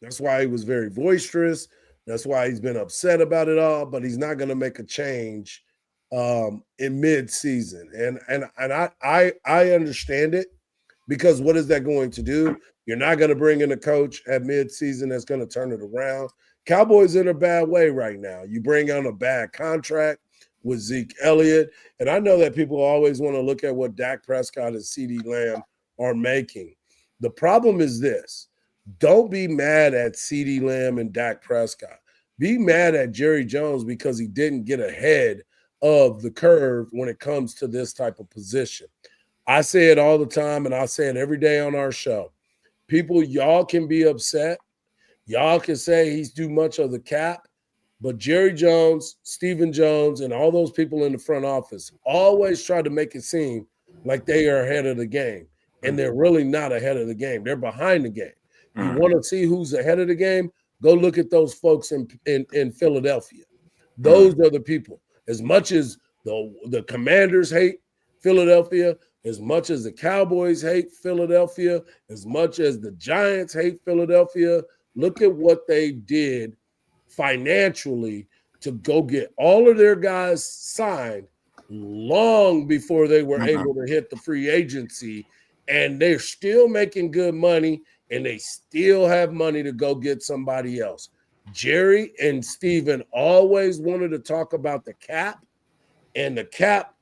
That's why he was very boisterous. That's why he's been upset about it all, but he's not going to make a change in mid-season. And I understand it, because what is that going to do? You're not going to bring in a coach at mid-season that's going to turn it around. Cowboys in a bad way right now. You bring on a bad contract with Zeke Elliott. And I know that people always want to look at what Dak Prescott and CeeDee Lamb are making. The problem is this. Don't be mad at CeeDee Lamb and Dak Prescott. Be mad at Jerry Jones because he didn't get ahead of the curve when it comes to this type of position. I say it all the time, and I say it every day on our show. People, y'all can be upset. Y'all can say he's too much of the cap. But Jerry Jones, Stephen Jones, and all those people in the front office always try to make it seem like they are ahead of the game. And they're really not ahead of the game. They're behind the game. You want to see who's ahead of the game? Go look at those folks in Philadelphia. Those are the people. As much as the Commanders hate Philadelphia, as much as the Cowboys hate Philadelphia, as much as the Giants hate Philadelphia, look at what they did financially to go get all of their guys signed long before they were able to hit the free agency. And they're still making good money, and they still have money to go get somebody else. Jerry and Steven always wanted to talk about the cap, and the cap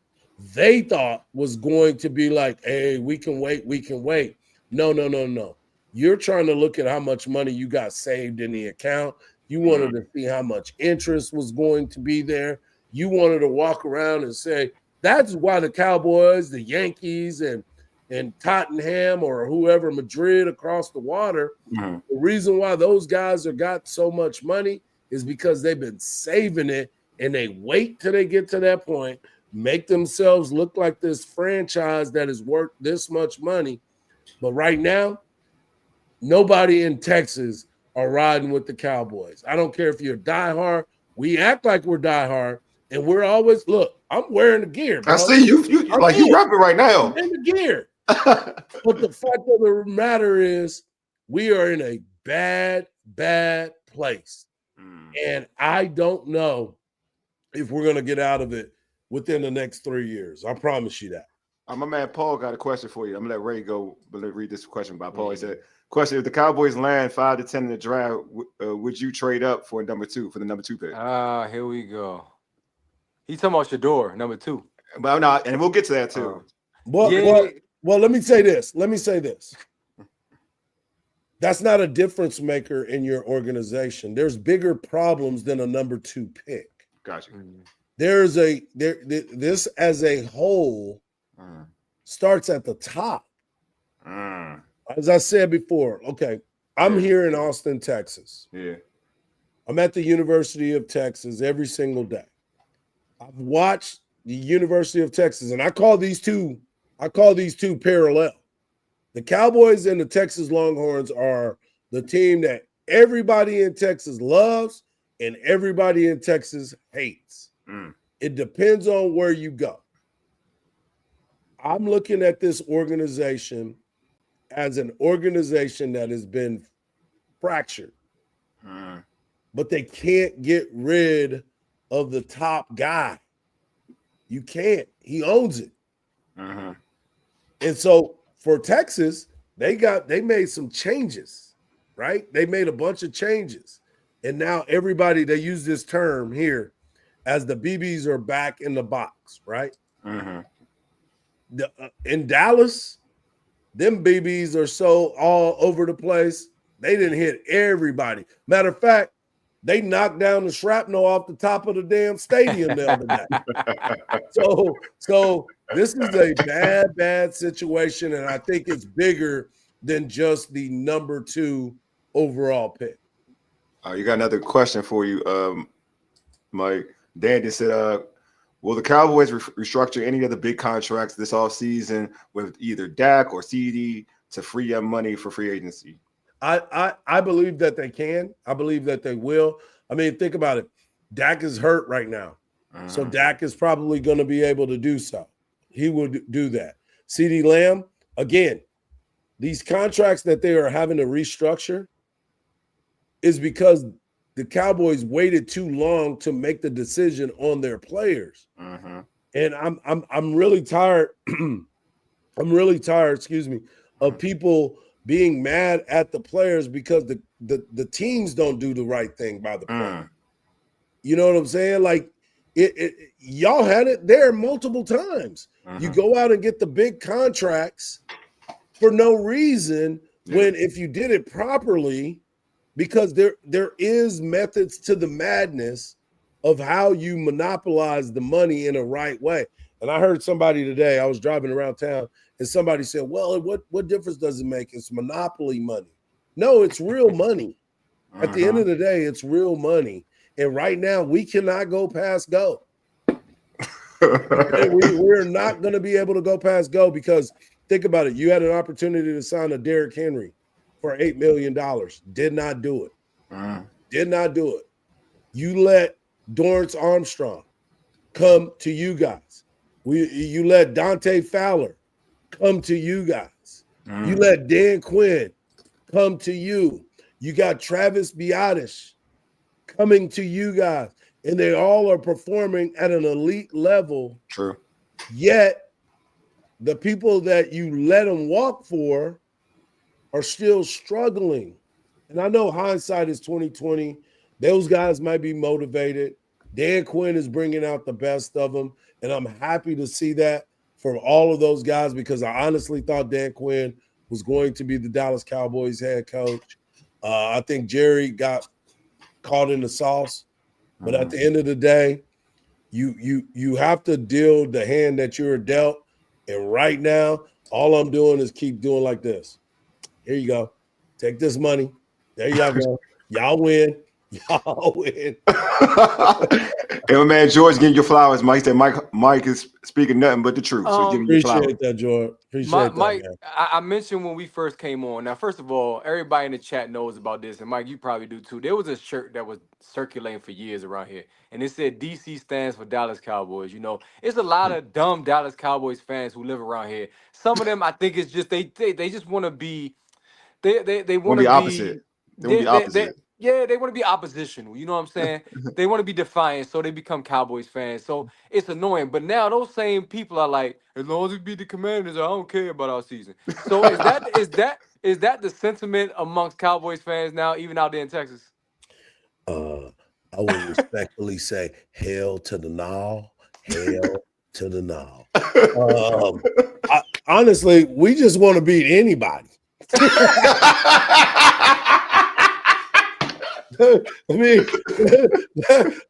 they thought was going to be like, hey, we can wait. No. You're trying to look at how much money you got saved in the account. You wanted to see how much interest was going to be there. You wanted to walk around and say, that's why the Cowboys, the Yankees, and Tottenham or whoever, Madrid across the water, the reason why those guys have got so much money is because they've been saving it, and they wait till they get to that point, make themselves look like this franchise that is worth this much money. But right now, nobody in Texas are riding with the Cowboys. I don't care if you're diehard. We act like we're diehard, and we're always, look, I'm wearing the gear, bro. I see you like you rapping right now. I'm in the gear. But the fact of the matter is, we are in a bad place. And I don't know if we're going to get out of it within the next 3 years. I promise you that. My man Paul got a question for you. I'm going to let Ray go, but let's read this question by Paul. He said, question, if the Cowboys land 5 to 10 in the draft, would you trade up for the number 2 pick? Here we go. He's talking about Shador, number 2. But no, and we'll get to that too. Well, let me say this. That's not a difference maker in your organization. There's bigger problems than a number 2 pick. Gotcha. This as a whole starts at the top. As I said before, okay, I'm here in Austin, Texas. Yeah. I'm at the University of Texas every single day. I've watched the University of Texas, and I call these two parallel. The Cowboys and the Texas Longhorns are the team that everybody in Texas loves and everybody in Texas hates. It depends on where you go. I'm looking at this organization as an organization that has been fractured, but they can't get rid of the top guy. You can't. He owns it. And so for Texas, they made some changes, right? They made a bunch of changes. And now everybody, they use this term here as the BBs are back in the box, right? In Dallas, them BBs are so all over the place. They didn't hit everybody. Matter of fact, they knocked down the shrapnel off the top of the damn stadium the other day. So this is a bad situation, and I think it's bigger than just the number 2 overall pick. You got another question for you, Mike. Dan just said, will the Cowboys restructure any of the big contracts this offseason with either Dak or CD to free up money for free agency? I believe that they can. I believe that they will. I mean, think about it. Dak is hurt right now. So Dak is probably going to be able to do so. He will do that. CD Lamb, again, these contracts that they are having to restructure is because the Cowboys waited too long to make the decision on their players. And I'm really tired. I'm really tired, of people being mad at the players because the teams don't do the right thing by the player. You know what I'm saying? Like y'all had it there multiple times. You go out and get the big contracts for no reason when if you did it properly, because there is methods to the madness of how you monopolize the money in a right way. And I heard somebody today, I was driving around town, and somebody said, well, what difference does it make? It's monopoly money. No, it's real money. At the end of the day, it's real money. And right now, we cannot go past go. We're not going to be able to go past go because think about it. You had an opportunity to sign a Derrick Henry for $8 million. Did not do it. Did not do it. You let Dorrance Armstrong come to you guys. You let Dante Fowler come to you guys. You let Dan Quinn come to you. You got Travis Biotish coming to you guys. And they all are performing at an elite level. True. Yet the people that you let them walk for are still struggling. And I know hindsight is 2020. Those guys might be motivated. Dan Quinn is bringing out the best of them. And I'm happy to see that from all of those guys because I honestly thought Dan Quinn was going to be the Dallas Cowboys head coach. I think Jerry got caught in the sauce. But at the end of the day, you have to deal the hand that you're dealt. And right now, all I'm doing is keep doing like this. Here you go. Take this money. There y'all go. Y'all win. Y'all win. And my man George getting your flowers. Mike said Mike is speaking nothing but the truth. So give me your flowers. Appreciate that, George. Appreciate Mike, that, man. I mentioned when we first came on. Now, first of all, everybody in the chat knows about this, and Mike, you probably do too. There was a shirt that was circulating for years around here, and it said DC stands for Dallas Cowboys. You know, it's a lot of dumb Dallas Cowboys fans who live around here. Some of them, I think, it's just they just want to be they want to be opposite. They want to be opposite. Yeah, they want to be oppositional. You know what I'm saying? They want to be defiant, so they become Cowboys fans. So it's annoying. But now those same people are like, as long as we beat the Commanders, I don't care about our season. So is that the sentiment amongst Cowboys fans now, even out there in Texas? I would respectfully say, hail to the now, hail to the now. Honestly, we just want to beat anybody. I mean,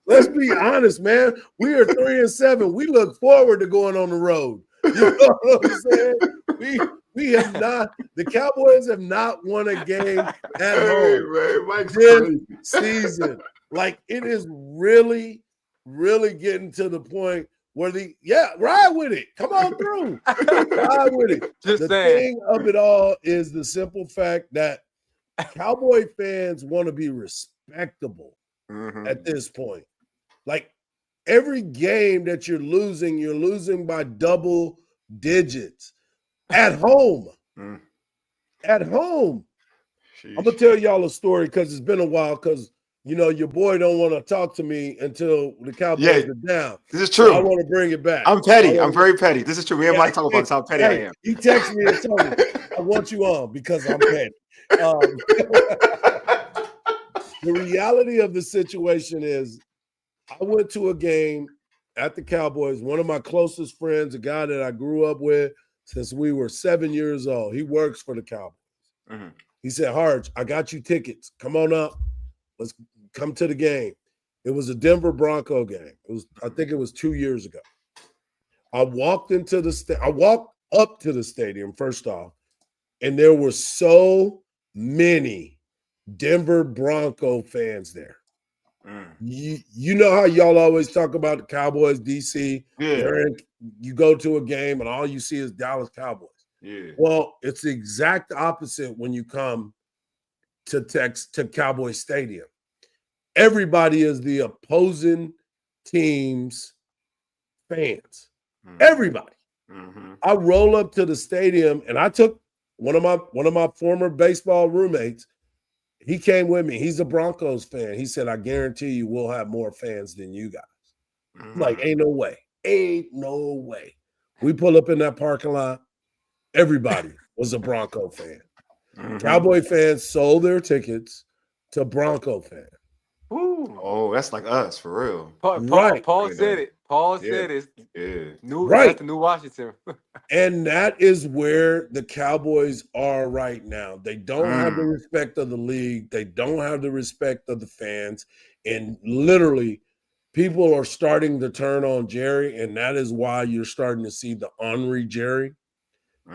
let's be honest, man. We are 3-7. We look forward to going on the road. You know what I'm saying? We have not. The Cowboys have not won a game at home this season. Like it is really, really getting to the point where ride with it. Come on through. Ride with it. Just the thing of it all is the simple fact that Cowboy fans want to be respectable at this point. Like every game that you're losing by double digits at home. At home. Sheesh. I'm going to tell y'all a story because it's been a while because, you know, your boy don't want to talk to me until the Cowboys are down. This is true. So I want to bring it back. I'm petty. I'm very petty. This is true. Me and Mike talk about how petty I am. He texted me and told me, I want you on because I'm petty. The reality of the situation is I went to a game at the Cowboys. One of my closest friends, a guy that I grew up with since we were 7 years old. He works for the Cowboys. He said, Hardge, I got you tickets. Come on up. Let's come to the game. It was a Denver Bronco game. I think it was 2 years ago. I walked up to the stadium, first off, and there were so many Denver Bronco fans there. You know how y'all always talk about the Cowboys, DC. Yeah. You go to a game and all you see is Dallas Cowboys. Yeah. Well, it's the exact opposite when you come to Cowboy Stadium. Everybody is the opposing team's fans. Everybody. I roll up to the stadium and I took one of my former baseball roommates. He came with me. He's a Broncos fan. He said, I guarantee you we'll have more fans than you guys. I'm like, ain't no way. Ain't no way. We pull up in that parking lot. Everybody was a Bronco fan. Cowboy fans sold their tickets to Bronco fans. Ooh. Oh, that's like us for real. Paul said it. Paul said it. That's the new Washington. And that is where the Cowboys are right now. They don't have the respect of the league. They don't have the respect of the fans. And literally, people are starting to turn on Jerry, and that is why you're starting to see the ornery Jerry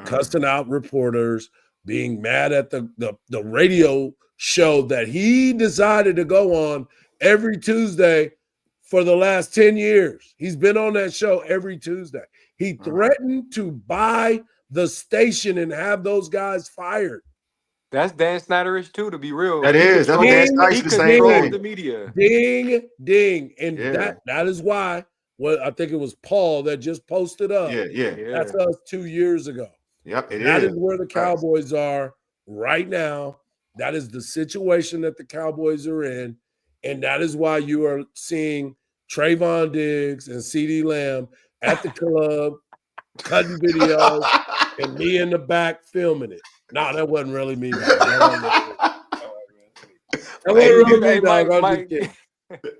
cussing out reporters, being mad at the radio show that he decided to go on every Tuesday for the last 10 years. He's been on that show every Tuesday. He threatened to buy the station and have those guys fired. That's Dan Snyderish too, to be real. That is. That's what Dan Snyder He said the same controls thing. the media. Ding, ding. And Yeah. that is why, well, I think it was Paul that just posted up. Yeah. That's us 2 years ago. Yep, That is where the Cowboys are right now. That is the situation that the Cowboys are in. And that is why you are seeing Trayvon Diggs and CeeDee Lamb at the club cutting videos and me in the back filming it. No, that wasn't really me. That wasn't really me, dog. Mike,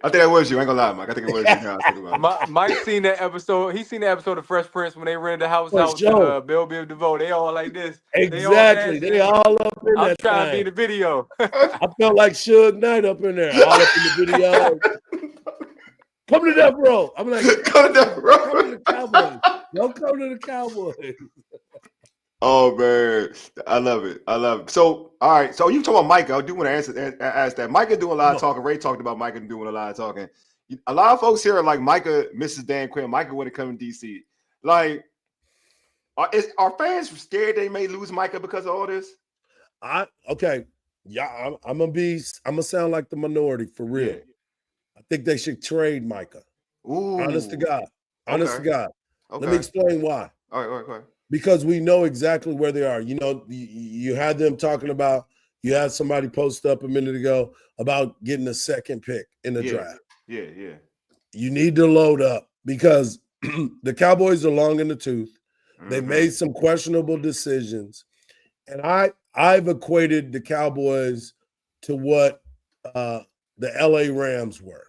I think that was you. I ain't gonna lie, Mike. I think it was you. Now I think about it. Mike seen that episode. He seen the episode of Fresh Prince when they rented the house out sure. to Bill DeVoe. They all like this. Exactly. They all up in I'm that trying to thing. be in the video. I felt like Suge Knight up in there, all up in the video. Come to Death Row. I'm like, come to Death Row. Come to the Cowboys. Don't come to the Cowboys. Oh man, I love it. So, all right. So you talking about Micah? I do want to ask that. Micah doing a lot of talking. Ray talked about Micah doing a lot of talking. A lot of folks here are like Micah misses Dan Quinn. Micah would have come to DC. Like, are fans scared they may lose Micah because of all this? Okay. Yeah, I'm gonna sound like the minority for real. Yeah. I think they should trade Micah. Ooh. Honest to God. Okay. Let me explain why. All right, go ahead. Because we know exactly where they are. You know, you had them talking about, you had somebody post up a minute ago about getting a second pick in the draft. Yeah. You need to load up because the Cowboys are long in the tooth. Mm-hmm. They made some questionable decisions. And I've equated the Cowboys to what the LA Rams were.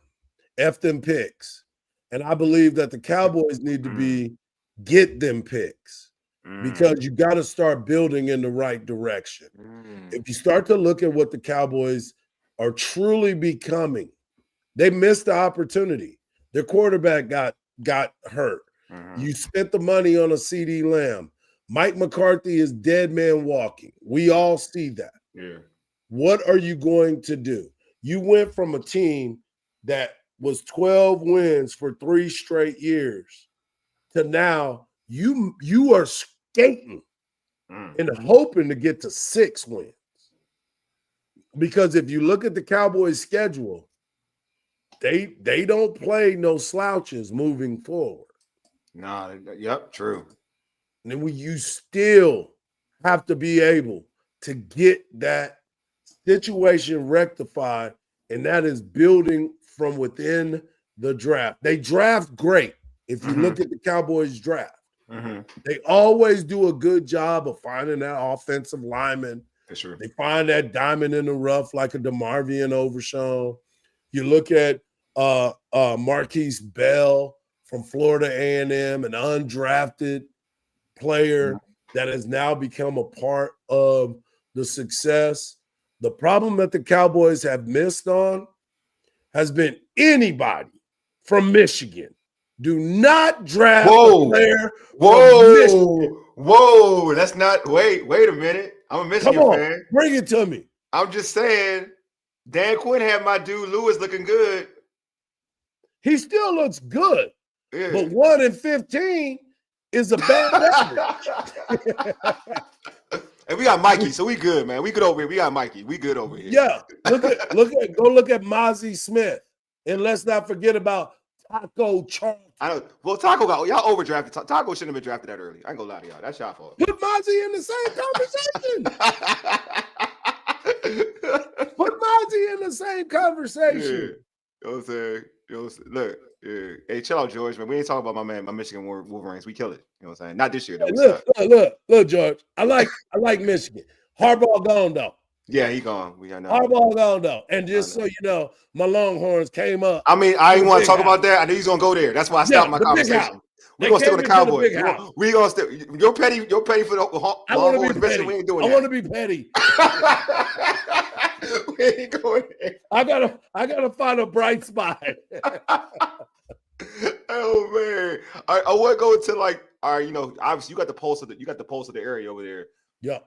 F them picks. And I believe that the Cowboys need to get them picks. Because you got to start building in the right direction. If you start to look at what the Cowboys are truly becoming, they missed the opportunity. Their quarterback got hurt. You spent the money on a CeeDee Lamb. Mike McCarthy is dead man walking. We all see that. Yeah. What are you going to do? You went from a team that was 12 wins for 3 straight years to now you are skating and hoping to get to 6 wins. Because if you look at the Cowboys' schedule, they don't play no slouches moving forward. Nah, yep, true. And then you still have to be able to get that situation rectified, and that is building from within the draft. They draft great. If you look at the Cowboys draft, they always do a good job of finding that offensive lineman. For sure. They find that diamond in the rough like a DeMarvion Overshown. You look at Marquise Bell from Florida A&M, an undrafted player that has now become a part of the success. The problem that the Cowboys have missed on has been anybody from Michigan. Do not draft a player from Michigan. Whoa, that's not – wait a minute. I'm a Michigan fan. Bring it to me. I'm just saying, Dan Quinn had my dude Lewis looking good. He still looks good. Yeah. But 1-15 is a bad average. And we got Mikey, so we good, man. We good over here. We got Mikey. We good over here. Yeah. Go look at Mozzie Smith. And let's not forget about Taco Charlton. I know. Well, Taco y'all overdrafted. Taco shouldn't have been drafted that early. I ain't gonna lie to y'all. That's y'all fault. Put Mozzie in the same conversation. Put Mozzie in the same conversation. Yeah. You know what I'm saying? Look, yeah. Hey, chill out, George, man. We ain't talking about my Michigan Wolverines. We kill it. You know what I'm saying? Not this year, though. Look, George. I like Michigan. Harbaugh gone though. Yeah, he gone. We got Harbaugh gone though. And just so you know, my Longhorns came up. I mean, I didn't want to talk about that. I knew he's gonna go there. That's why I stopped my conversation. We're gonna stick with the Cowboys. We're gonna stick. You're petty for the Longhorns. We ain't doing that. I want to be petty. We ain't going there. I gotta find a bright spot. Oh man. I want to go to like, all right, obviously you got the pulse of the area over there. Yeah.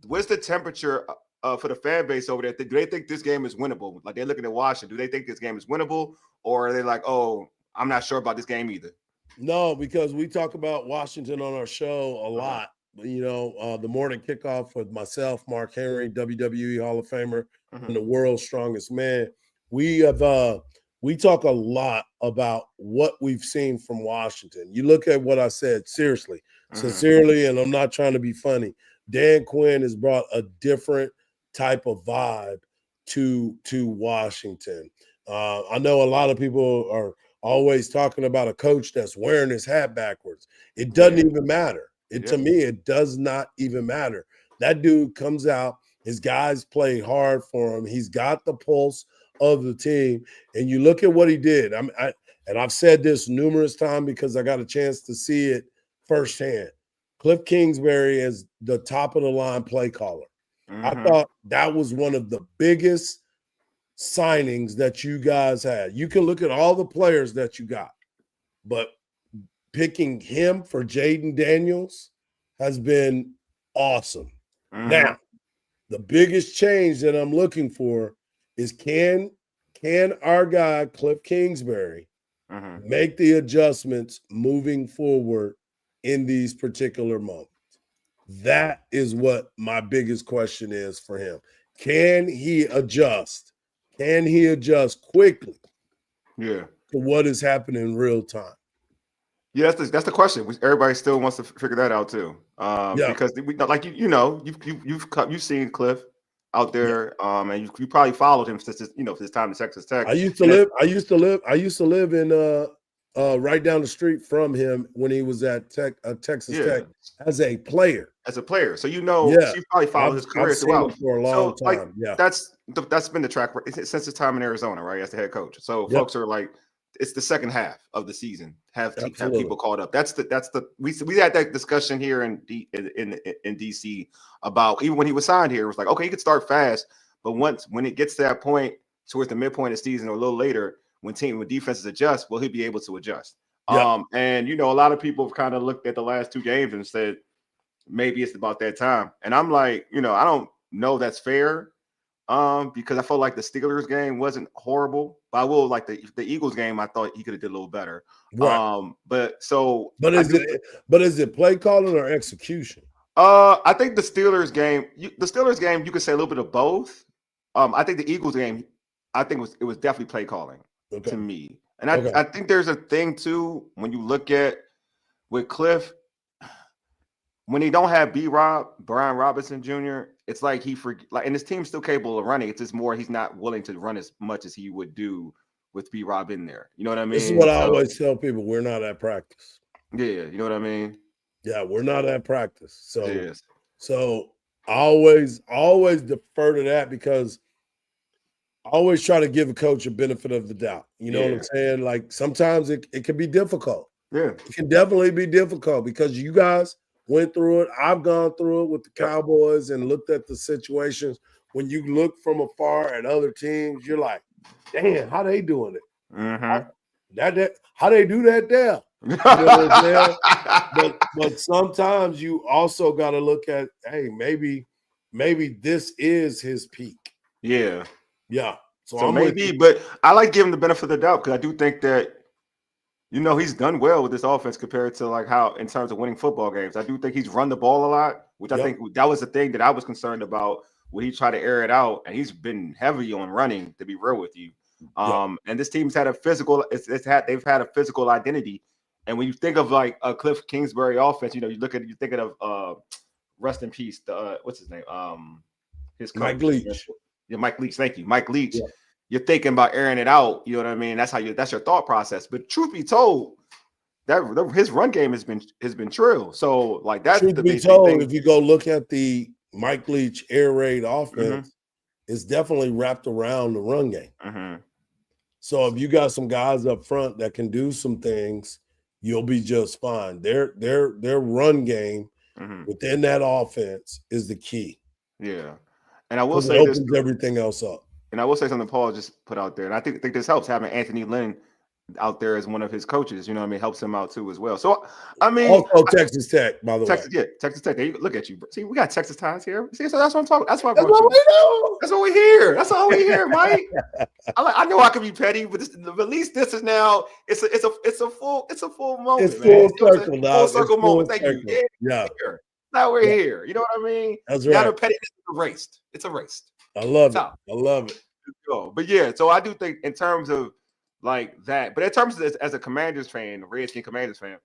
What's the temperature for the fan base over there? Do they think this game is winnable? Like they're looking at Washington. Do they think this game is winnable? Or are they like, oh, I'm not sure about this game either? No, because we talk about Washington on our show a lot. the morning kickoff with myself, Mark Henry, WWE Hall of Famer, Mhm. and the world's strongest man. We talk a lot about what we've seen from Washington. You look at what I said, seriously, sincerely, and I'm not trying to be funny. Dan Quinn has brought a different type of vibe to Washington. I know a lot of people are always talking about a coach that's wearing his hat backwards. It doesn't even matter. To me, it does not even matter. That dude comes out, his guys play hard for him. He's got the pulse of the team. And you look at what he did. And I've said this numerous times because I got a chance to see it firsthand. Cliff Kingsbury is the top of the line play caller. I thought that was one of the biggest signings that you guys had. You can look at all the players that you got, but picking him for Jaden Daniels has been awesome. Now, the biggest change that I'm looking for is can our guy Cliff Kingsbury make the adjustments moving forward in these particular moments? That is what my biggest question is for him. Can he adjust? Can he adjust quickly? Yeah. To what is happening in real time? Yeah, that's the question. Everybody still wants to figure that out too. Because we like you've seen Cliff out there, and you probably followed him since his time in Texas Tech. I used to live in right down the street from him when he was at Texas Tech as a player. So so you probably followed his career throughout for a long time. That's been the track since his time in Arizona, right? As the head coach. So folks are like, it's the second half of the season. Have people caught up. We had that discussion here in DC about even when he was signed here. It was like, okay, he could start fast, but when it gets to that point towards the midpoint of the season or a little later, when defenses adjust, will he be able to adjust? And a lot of people have kind of looked at the last two games and said maybe it's about that time. And I'm like, I don't know that's fair. Because I felt like the Steelers game wasn't horrible, but I will like the Eagles game. I thought he could have did a little better. Right. But is it play calling or execution? I think the Steelers game, you could say a little bit of both. I think the Eagles game, it was definitely play calling to me. And I think there's a thing too when you look at with Cliff. When he don't have Brian Robinson Jr., it's like and his team's still capable of running. It's just more he's not willing to run as much as he would do with B-Rob in there. You know what I mean? This is what I always tell people. We're not at practice. Yeah, you know what I mean? Yeah, we're not at practice. So I always defer to that because I always try to give a coach a benefit of the doubt. You know what I'm saying? Like sometimes it can be difficult. Yeah. It can definitely be difficult because you guys went through it. I've gone through it with the Cowboys and looked at the situations. When you look from afar at other teams, you're like, damn, how they doing it? How they do that there? You know what I'm saying? But sometimes you also got to look at, hey, maybe this is his peak. Yeah. Yeah. So maybe, but I like giving the benefit of the doubt because I do think that he's done well with this offense compared to like how in terms of winning football games. I do think he's run the ball a lot, which I think that was the thing that I was concerned about when he tried to air it out. And he's been heavy on running, to be real with you. And this team's had a physical. They've had a physical identity. And when you think of like a Cliff Kingsbury offense, you think of rest in peace. What's his name? His coach. Mike Leach. Yeah, Mike Leach. Thank you, Mike Leach. Yeah. You're thinking about airing it out. You know what I mean? That's your thought process. But truth be told, that his run game has been trill. So like that's truth the be big told, thing. if you go look at the Mike Leach air raid offense, it's definitely wrapped around the run game. So if you got some guys up front that can do some things, you'll be just fine. Their run game within that offense is the key. Yeah, and I will say it opens everything else up. And I will say something Paul just put out there, and I think this helps having Anthony Lynn out there as one of his coaches. You know what I mean? Helps him out too as well. So I mean, also Texas Tech, by the way. Yeah, Texas Tech. Look at you. See, we got Texas ties here. See, so that's what I'm talking. That's what we do. That's what we hear. That's all we hear, Mike. I know I can be petty, but at least this is now. It's a full moment. It's full circle, full circle moment. Thank you. Yeah. Now we're Yeah. here. You know what I mean? That's Now right. the pettiness is erased. It's erased. I love Top. it. I love it. Go. But yeah, so I do think in terms of like that, but in terms of this, as a Commanders fan, a Redskin Commanders fan,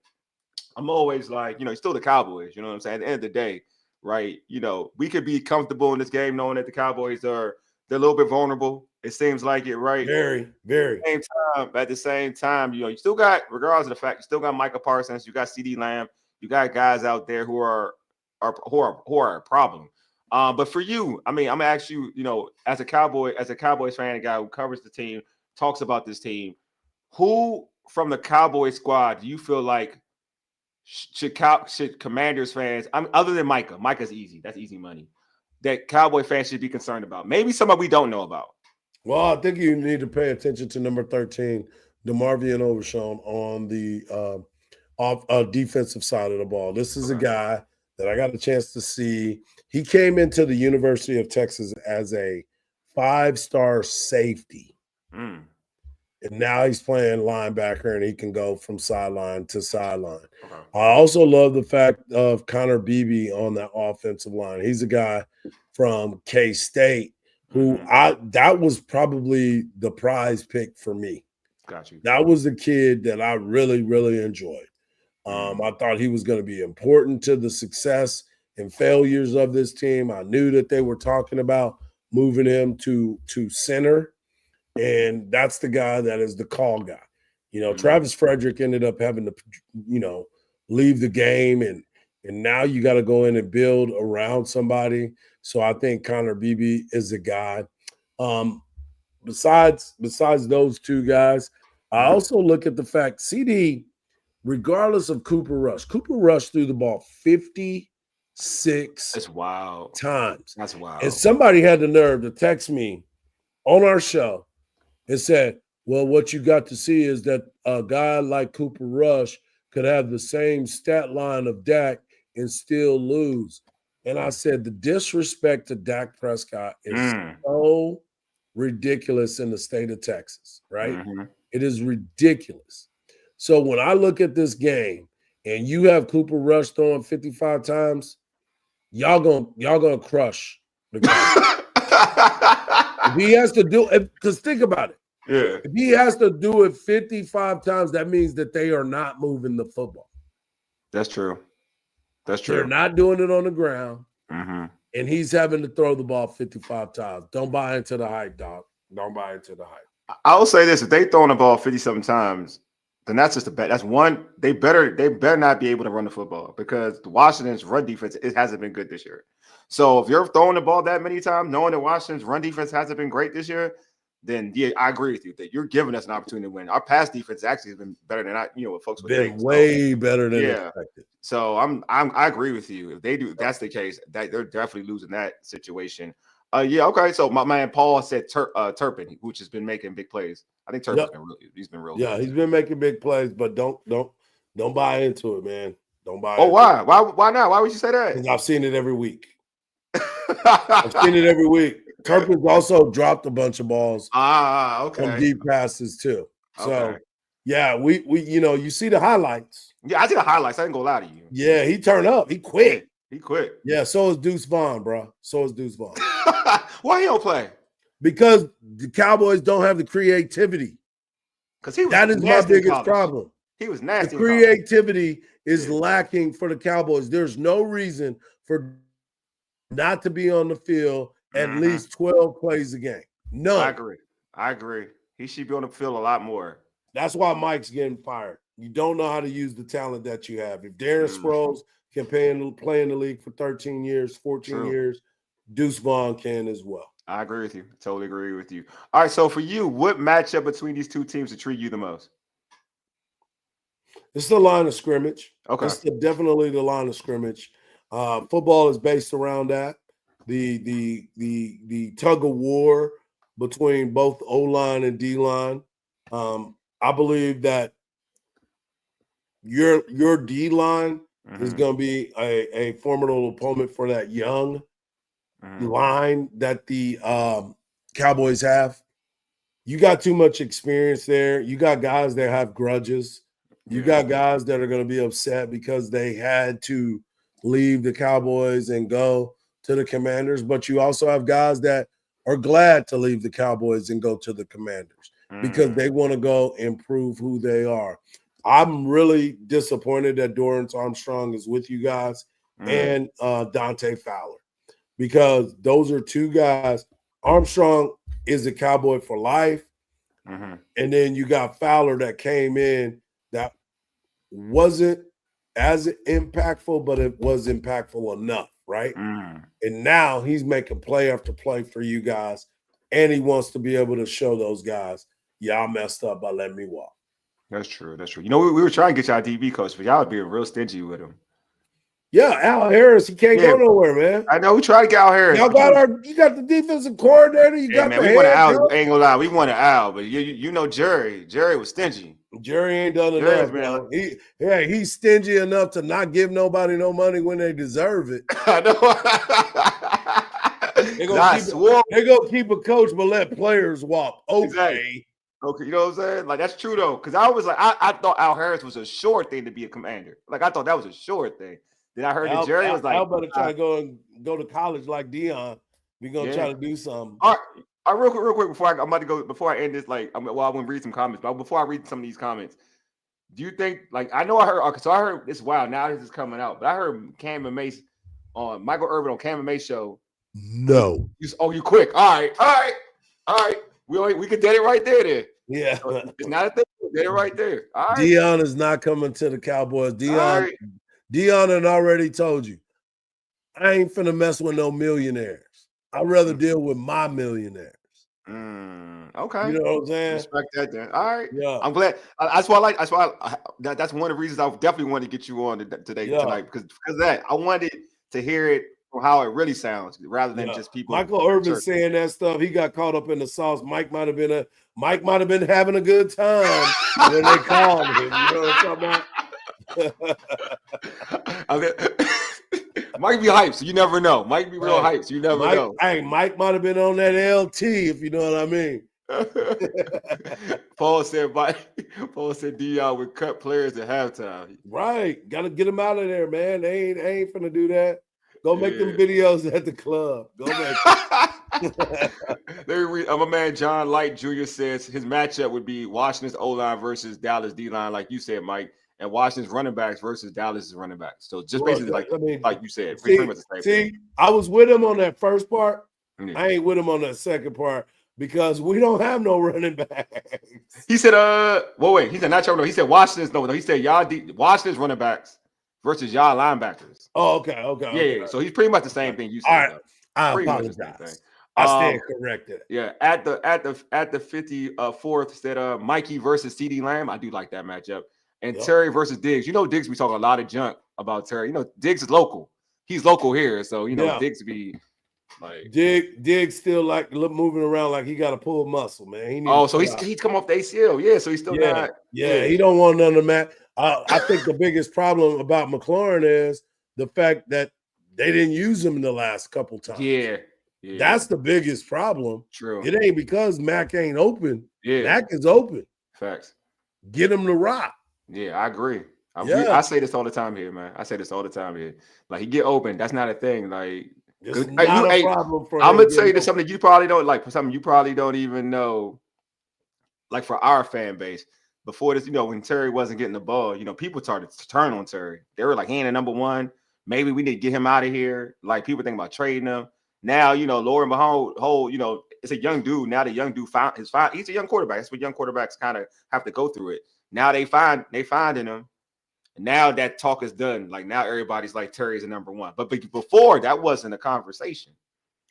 I'm always like, you know, it's still the Cowboys. You know what I'm saying? At the end of the day, right? You know, we could be comfortable in this game knowing that the Cowboys they're a little bit vulnerable. It seems like it, right? Very, very. At the same time, you know, you still got, regardless of the fact, you still got Micah Parsons, you got CD Lamb, you got guys out there who are a problem. But for you, I mean, I'm gonna ask you, you know, as a Cowboys fan, a guy who covers the team, talks about this team, who from the Cowboys squad do you feel like should Commanders fans, other than Micah's easy, that's easy money, that Cowboy fans should be concerned about? Maybe somebody we don't know about. Well, I think you need to pay attention to number 13, DeMarvion Overshown, on the defensive side of the ball. This is a guy that I got a chance to see. He came into the University of Texas as a 5-star safety. And now he's playing linebacker, and he can go from sideline to sideline. Okay. I also love the fact of Connor Beebe on that offensive line. He's a guy from K-State who that was probably the prize pick for me. Got you. That was the kid that I really, really enjoyed. I thought he was going to be important to the success and failures of this team. I knew that they were talking about moving him to center, and that's the guy that is the call guy. You know, Travis Frederick ended up having to, you know, leave the game, and now you got to go in and build around somebody. So I think Connor Beebe is a guy. Besides those two guys, I also look at the fact CD, regardless of Cooper Rush threw the ball 56 That's wild. times. That's wild. And somebody had the nerve to text me on our show and said, well, what you got to see is that a guy like Cooper Rush could have the same stat line of Dak and still lose. And I said, the disrespect to Dak Prescott is so ridiculous in the state of Texas, right? It is ridiculous. So when I look at this game and you have Cooper Rush throwing 55 times, y'all gonna crush the guy. If he has to do it, because think about it. Yeah. If he has to do it 55 times, that means that they are not moving the football. That's true. That's true. They're not doing it on the ground, and he's having to throw the ball 55 times. Don't buy into the hype, dog. Don't buy into the hype. I will say this: if they throwing the ball 57 times, then that's just a bet. That's one. They better not be able to run the football, because the Washington's run defense, it hasn't been good this year. So if you're throwing the ball that many times, knowing that Washington's run defense hasn't been great this year, then yeah, I agree with you that you're giving us an opportunity to win. Our pass defense actually has been better than what folks would think. Way better than expected. So I agree with you. If they do, if that's the case, that they're definitely losing that situation. Yeah, okay. So my man Paul said Turpin, which has been making big plays. I think Turpin's he's been real. Yeah, he's been making big plays, but don't buy into it, man. Don't buy. Oh, why? Why not? Why would you say that? Because I've seen it every week. I've seen it every week. Turpin's also dropped a bunch of balls. Okay. On deep passes too. So yeah, we you see the highlights. Yeah, I see the highlights. I didn't go lie to you. Yeah, he turned up. He quit. He quit. Yeah, so is Deuce Vaughn, bro. So is Deuce Vaughn. Why he don't play? Because the Cowboys don't have the creativity. Because that is my biggest problem. He was nasty. The creativity is lacking for the Cowboys. There's no reason for not to be on the field at least 12 plays a game. No. I agree. He should be on the field a lot more. That's why Mike's getting fired. You don't know how to use the talent that you have. If Darren Sproles can play in the league for 13 years, 14 years, Deuce Vaughn can as well. I agree with you. Totally agree with you. All right, so for you, what matchup between these two teams intrigue you the most? It's the line of scrimmage. Okay. It's definitely the line of scrimmage. Football is based around that. The tug of war between both O-line and D-line. I believe that your D-line is going to be a formidable opponent for that young line that the Cowboys have. You got too much experience there. You got guys that have grudges. You got guys that are going to be upset because they had to leave the Cowboys and go to the Commanders, but you also have guys that are glad to leave the Cowboys and go to the Commanders because they want to go and prove who they are. I'm really disappointed that Dorrance Armstrong is with you guys and Dante Fowler, because those are two guys. Armstrong is a Cowboy for life. And then you got Fowler that came in that wasn't as impactful, but it was impactful enough, right? And now he's making play after play for you guys, and he wants to be able to show those guys, y'all messed up by letting me walk. That's true. That's true. You know, we were trying to get y'all DB coach, but y'all was being real stingy with him. Yeah, Al Harris, he can't go nowhere, man. I know we tried to get Al Harris. Y'all got you got the defensive coordinator. You got man, the we wanted Al. coach. Ain't gonna lie, we wanted Al, but you know Jerry. Jerry was stingy. Jerry ain't done enough, man. He's stingy enough to not give nobody no money when they deserve it. I know. They're gonna keep a coach but let players walk. Okay. Exactly. Okay, you know what I'm saying? Like, that's true though, because I was like, I thought Al Harris was a sure thing to be a commander. Like, I thought that was a sure thing. Then I heard that Jerry was like, Al better try to go to college like Dion. We're gonna try to do something. All right, real quick before I'm about to go, before I end this, like, I want to read some comments, but before I read some of these comments, do you think, like, I heard this, wow, now this is coming out, but I heard Cam and Mace on Michael Irvin on Cam and Mace show. No. You quick. All right. We could get it right there then. Yeah. It's not a thing. Get it right there. All right. Dion is not coming to the Cowboys. Dion had already told you, I ain't finna mess with no millionaires. I'd rather deal with my millionaires. Okay. You know what I'm saying? Respect that then. All right. Yeah. I'm glad. That's one of the reasons I definitely wanted to get you on tonight, because of that. I wanted to hear it from how it really sounds rather than just people. Michael Irvin saying that stuff. He got caught up in the sauce. Mike might have been having a good time when they called him. You know what I'm talking about? Mike be hyped, so you never know. Mike be real hyped, so you never know. Hey, Mike might have been on that LT, if you know what I mean. Paul said Dion would cut players at halftime. Right. Gotta get them out of there, man. They ain't finna do that. Go make them videos at the club. Go make My man John Light Jr. says his matchup would be Washington's O-line versus Dallas D-line, like you said, Mike, and Washington's running backs versus Dallas's running backs. So just basically like you said, pretty much the same thing. I was with him on that first part. Yeah. I ain't with him on that second part because we don't have no running backs. He said, he said not your. He said Washington's no. He said Washington's running backs versus y'all linebackers. Oh, okay. Yeah. So he's pretty much the same thing you said. All right. I apologize. I stand corrected. Yeah. At the 54th said Mikey versus CD Lamb. I do like that matchup. And Terry versus Diggs. You know, Diggs, we talk a lot of junk about Terry. You know, Diggs is local. He's local here. So, you know, Diggs be like. Diggs still like moving around like he got to pull muscle, man. He's come off the ACL. Yeah, so he's still not. Yeah, he don't want none of that. I think the biggest problem about McLaurin is the fact that they didn't use him in the last couple times. Yeah. That's the biggest problem. True. It ain't because Mac ain't open. Yeah. Mac is open. Facts. Get him to rock. Yeah, I agree. I say this all the time here, man. Like, he get open. That's not a thing. Like, it's not a problem for him. I'm gonna tell you this, something you probably don't like. For something you probably don't even know. Like, for our fan base, before this, you know, when Terry wasn't getting the ball, you know, people started to turn on Terry. They were like, he ain't a number one. Maybe we need to get him out of here. Like, people think about trading him. Now, you know, lower and behold, you know, it's a young dude. Now the young dude he's a young quarterback. That's what young quarterbacks kind of have to go through it. Now they finding him. Now that talk is done. Like, now everybody's like, Terry's a number one. But before, that wasn't a conversation.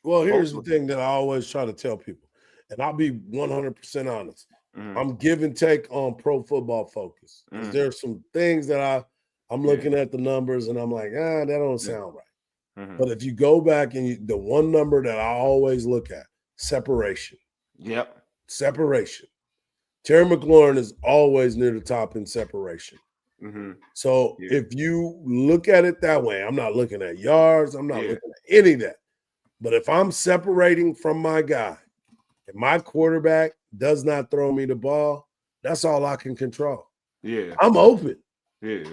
Well, here's the thing that I always try to tell people, and I'll be 100% honest. I'm give and take on Pro Football Focus. There's some things that I'm looking at the numbers and I'm like, that don't sound right. But if you go back and the one number that I always look at, separation. Yep. Separation. Terry McLaurin is always near the top in separation. So if you look at it that way, I'm not looking at yards. I'm not looking at any of that. But if I'm separating from my guy and my quarterback does not throw me the ball, that's all I can control. Yeah. I'm open. Yeah.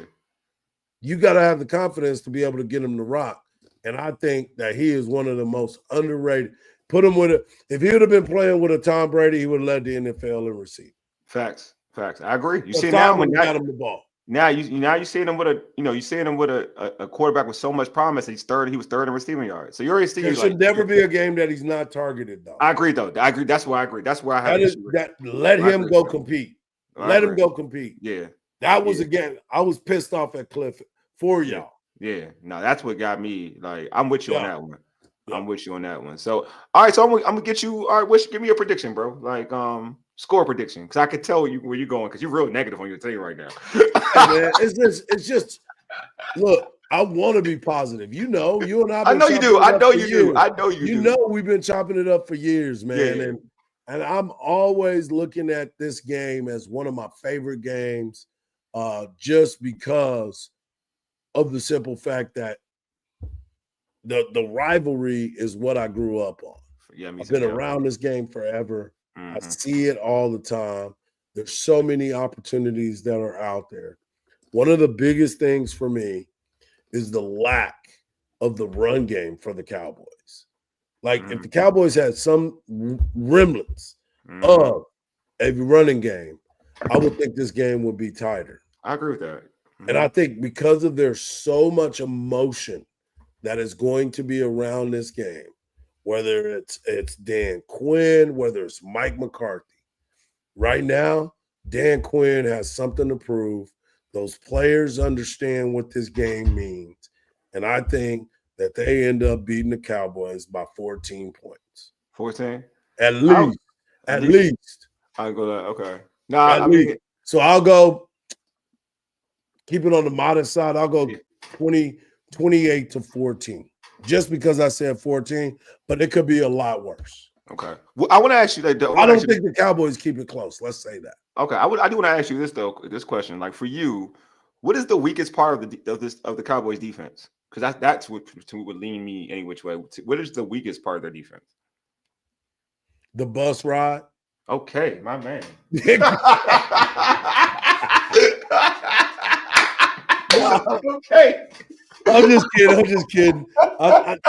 you got to have the confidence to be able to get him to rock. And I think that he is one of the most underrated. Put him with if he would have been playing with a Tom Brady, he would have led the NFL in receiving. Facts. I agree. You But see Tom now when got him the ball. Now you see him with a quarterback with so much promise. He was third in receiving yards. So you already see there should never be a game that he's not targeted though. I agree though. I agree. That's why I agree. That's why I have let him go compete. Let him go compete. Yeah. That was again. I was pissed off at Cliff for y'all. Yeah. No, that's what got me. Like, I'm with you on that one. I'm with you on that one. So all right, so I'm gonna get you. All right, give me a prediction, bro. Like score prediction. Cause I could tell you where you're going because you're real negative on your team right now. Hey, man, it's just look, I want to be positive. You know, you and I know you do. I know you do. I know you do. You know we've been chopping it up for years, man. Yeah. And I'm always looking at this game as one of my favorite games, just because of the simple fact that the rivalry is what I grew up on. Yeah, I've been around this game forever. I see it all the time. There's so many opportunities that are out there. One of the biggest things for me is the lack of the run game for the Cowboys. Like, if the Cowboys had some remnants of a running game, I would think this game would be tighter. I agree with that. And I think because of there's so much emotion that is going to be around this game, whether it's Dan Quinn, whether it's Mike McCarthy. Right now, Dan Quinn has something to prove. Those players understand what this game means. And I think that they end up beating the Cowboys by 14 points. 14? At least. At least. I'll go that. Okay. No, I mean, so I'll go, keep it on the modest side. I'll go 28 to 14. Just because I said 14, but it could be a lot worse. Okay. Well, I want to ask you that. I don't think the Cowboys keep it close. Let's say that. Okay. I do want to ask you this though. This question, like for you, what is the weakest part of the Cowboys defense? Because that's what would lean me any which way. What is the weakest part of their defense? The bus ride. Okay, my man. Okay. I'm just kidding. I think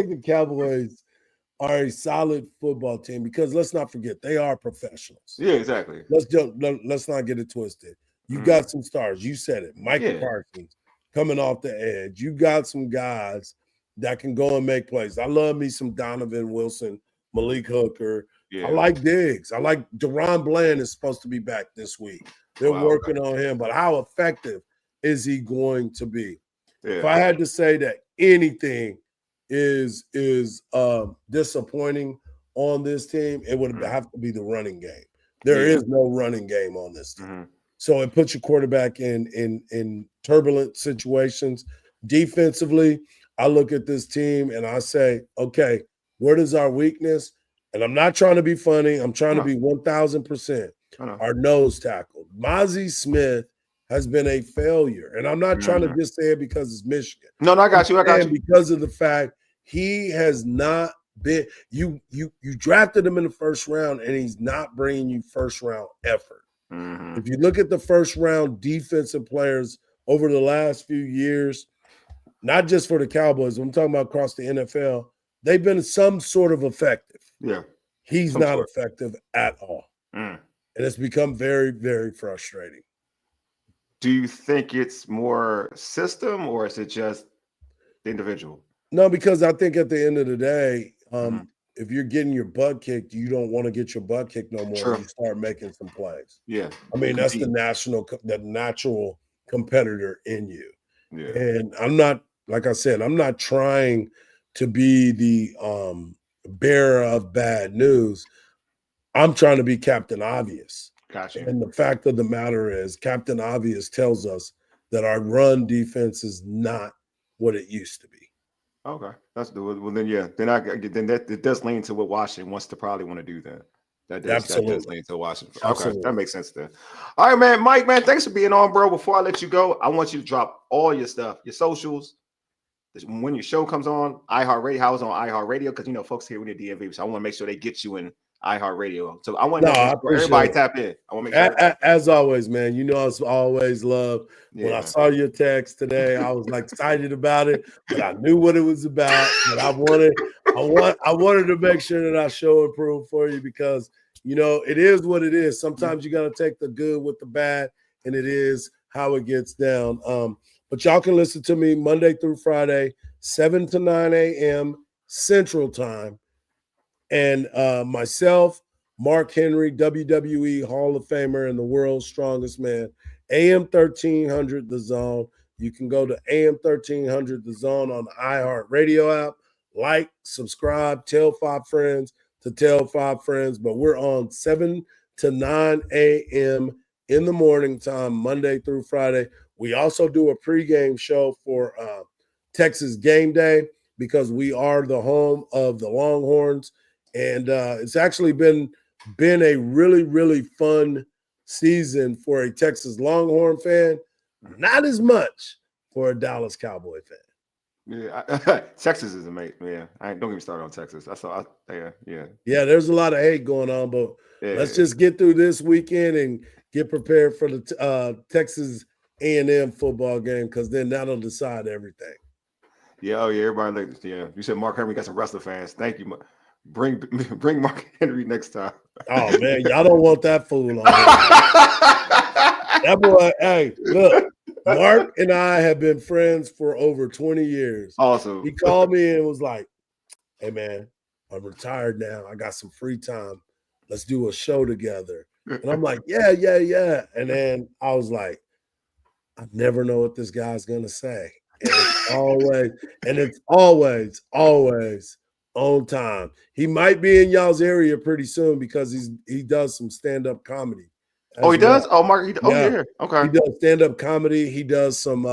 the Cowboys are a solid football team because let's not forget they are professionals. Yeah, exactly. Let's not get it twisted. You got some stars. You said it. Mike Parsons coming off the edge. You got some guys that can go and make plays. I love me some Donovan Wilson, Malik Hooker. Yeah. I like Diggs. I like Deron Bland is supposed to be back this week. They're working on him, but how effective is he going to be? Yeah. If I had to say that anything is disappointing on this team, it would have to be the running game. There is no running game on this team. So it puts your quarterback in turbulent situations. Defensively, I look at this team and I say, okay, where is our weakness? And I'm not trying to be funny. I'm trying to be 1,000%. Our nose tackle. Mozzie Smith has been a failure. And I'm not trying to just say it because it's Michigan. No, I got you. Because of the fact he has not been – you drafted him in the first round, and he's not bringing you first-round effort. If you look at the first-round defensive players over the last few years, not just for the Cowboys, I'm talking about across the NFL, they've been some sort of effective. Yeah. He's not effective at all. And it's become very, very frustrating. Do you think it's more system or is it just the individual? No, because I think at the end of the day, if you're getting your butt kicked, you don't want to get your butt kicked no more. Sure. You start making some plays. Yeah. I mean, that's the natural competitor in you. Yeah. And I'm not, like I said, I'm not trying to be the bearer of bad news. I'm trying to be Captain Obvious. Gotcha. And the fact of the matter is Captain Obvious tells us that our run defense is not what it used to be. Okay. That's the well then that does lean to what Washington wants to probably want to do then. That does lean to Washington. Okay, that makes sense then. All right, man. Mike, man, thanks for being on, bro. Before I let you go, I want you to drop all your stuff, your socials. When your show comes on, iHeartRadio, how it's on iHeartRadio, because folks here with the DMV, so I want to make sure they get you in iHeartRadio. So I want No, to I make sure everybody appreciate it. tap in. I want to make sure. As always, man, you know, it's always love. When I Yeah. saw your text today, I was like excited about it, but I knew what it was about. But I wanted to make sure that I show and prove for you because you know it is what it is. Sometimes you got to take the good with the bad, and it is how it gets down. But y'all can listen to me Monday through Friday, 7 to 9 a.m. Central Time, and myself. Mark Henry, WWE Hall of Famer and the world's strongest man, AM1300 the Zone. You can go to AM1300 the Zone on the iHeartRadio app. Like, subscribe, tell 5 friends to tell 5 friends. But we're on 7 to 9 a.m. in the morning time, Monday through Friday. We also do a pregame show for Texas Game Day because we are the home of the Longhorns. And it's actually been a really, really fun season for a Texas Longhorn fan, not as much for a Dallas Cowboy fan. Yeah, Texas is amazing. Yeah, don't get me started on Texas. That's all. Yeah. There's a lot of hate going on, but let's just get through this weekend and get prepared for the Texas A&M football game because then that'll decide everything. Yeah, everybody. You said Mark Henry got some wrestler fans. Thank you. Bring Mark Henry next time. Oh man, y'all don't want that fool on here. That boy, hey, look, Mark and I have been friends for over 20 years. Awesome. He called me and was like, "Hey man, I'm retired now. I got some free time. Let's do a show together." And I'm like, yeah. And then I was like, I never know what this guy's gonna say. And it's always on time. He might be in y'all's area pretty soon because he does some stand-up comedy. Oh, he does? Oh, Mark, yeah. Okay. He does stand-up comedy. He does some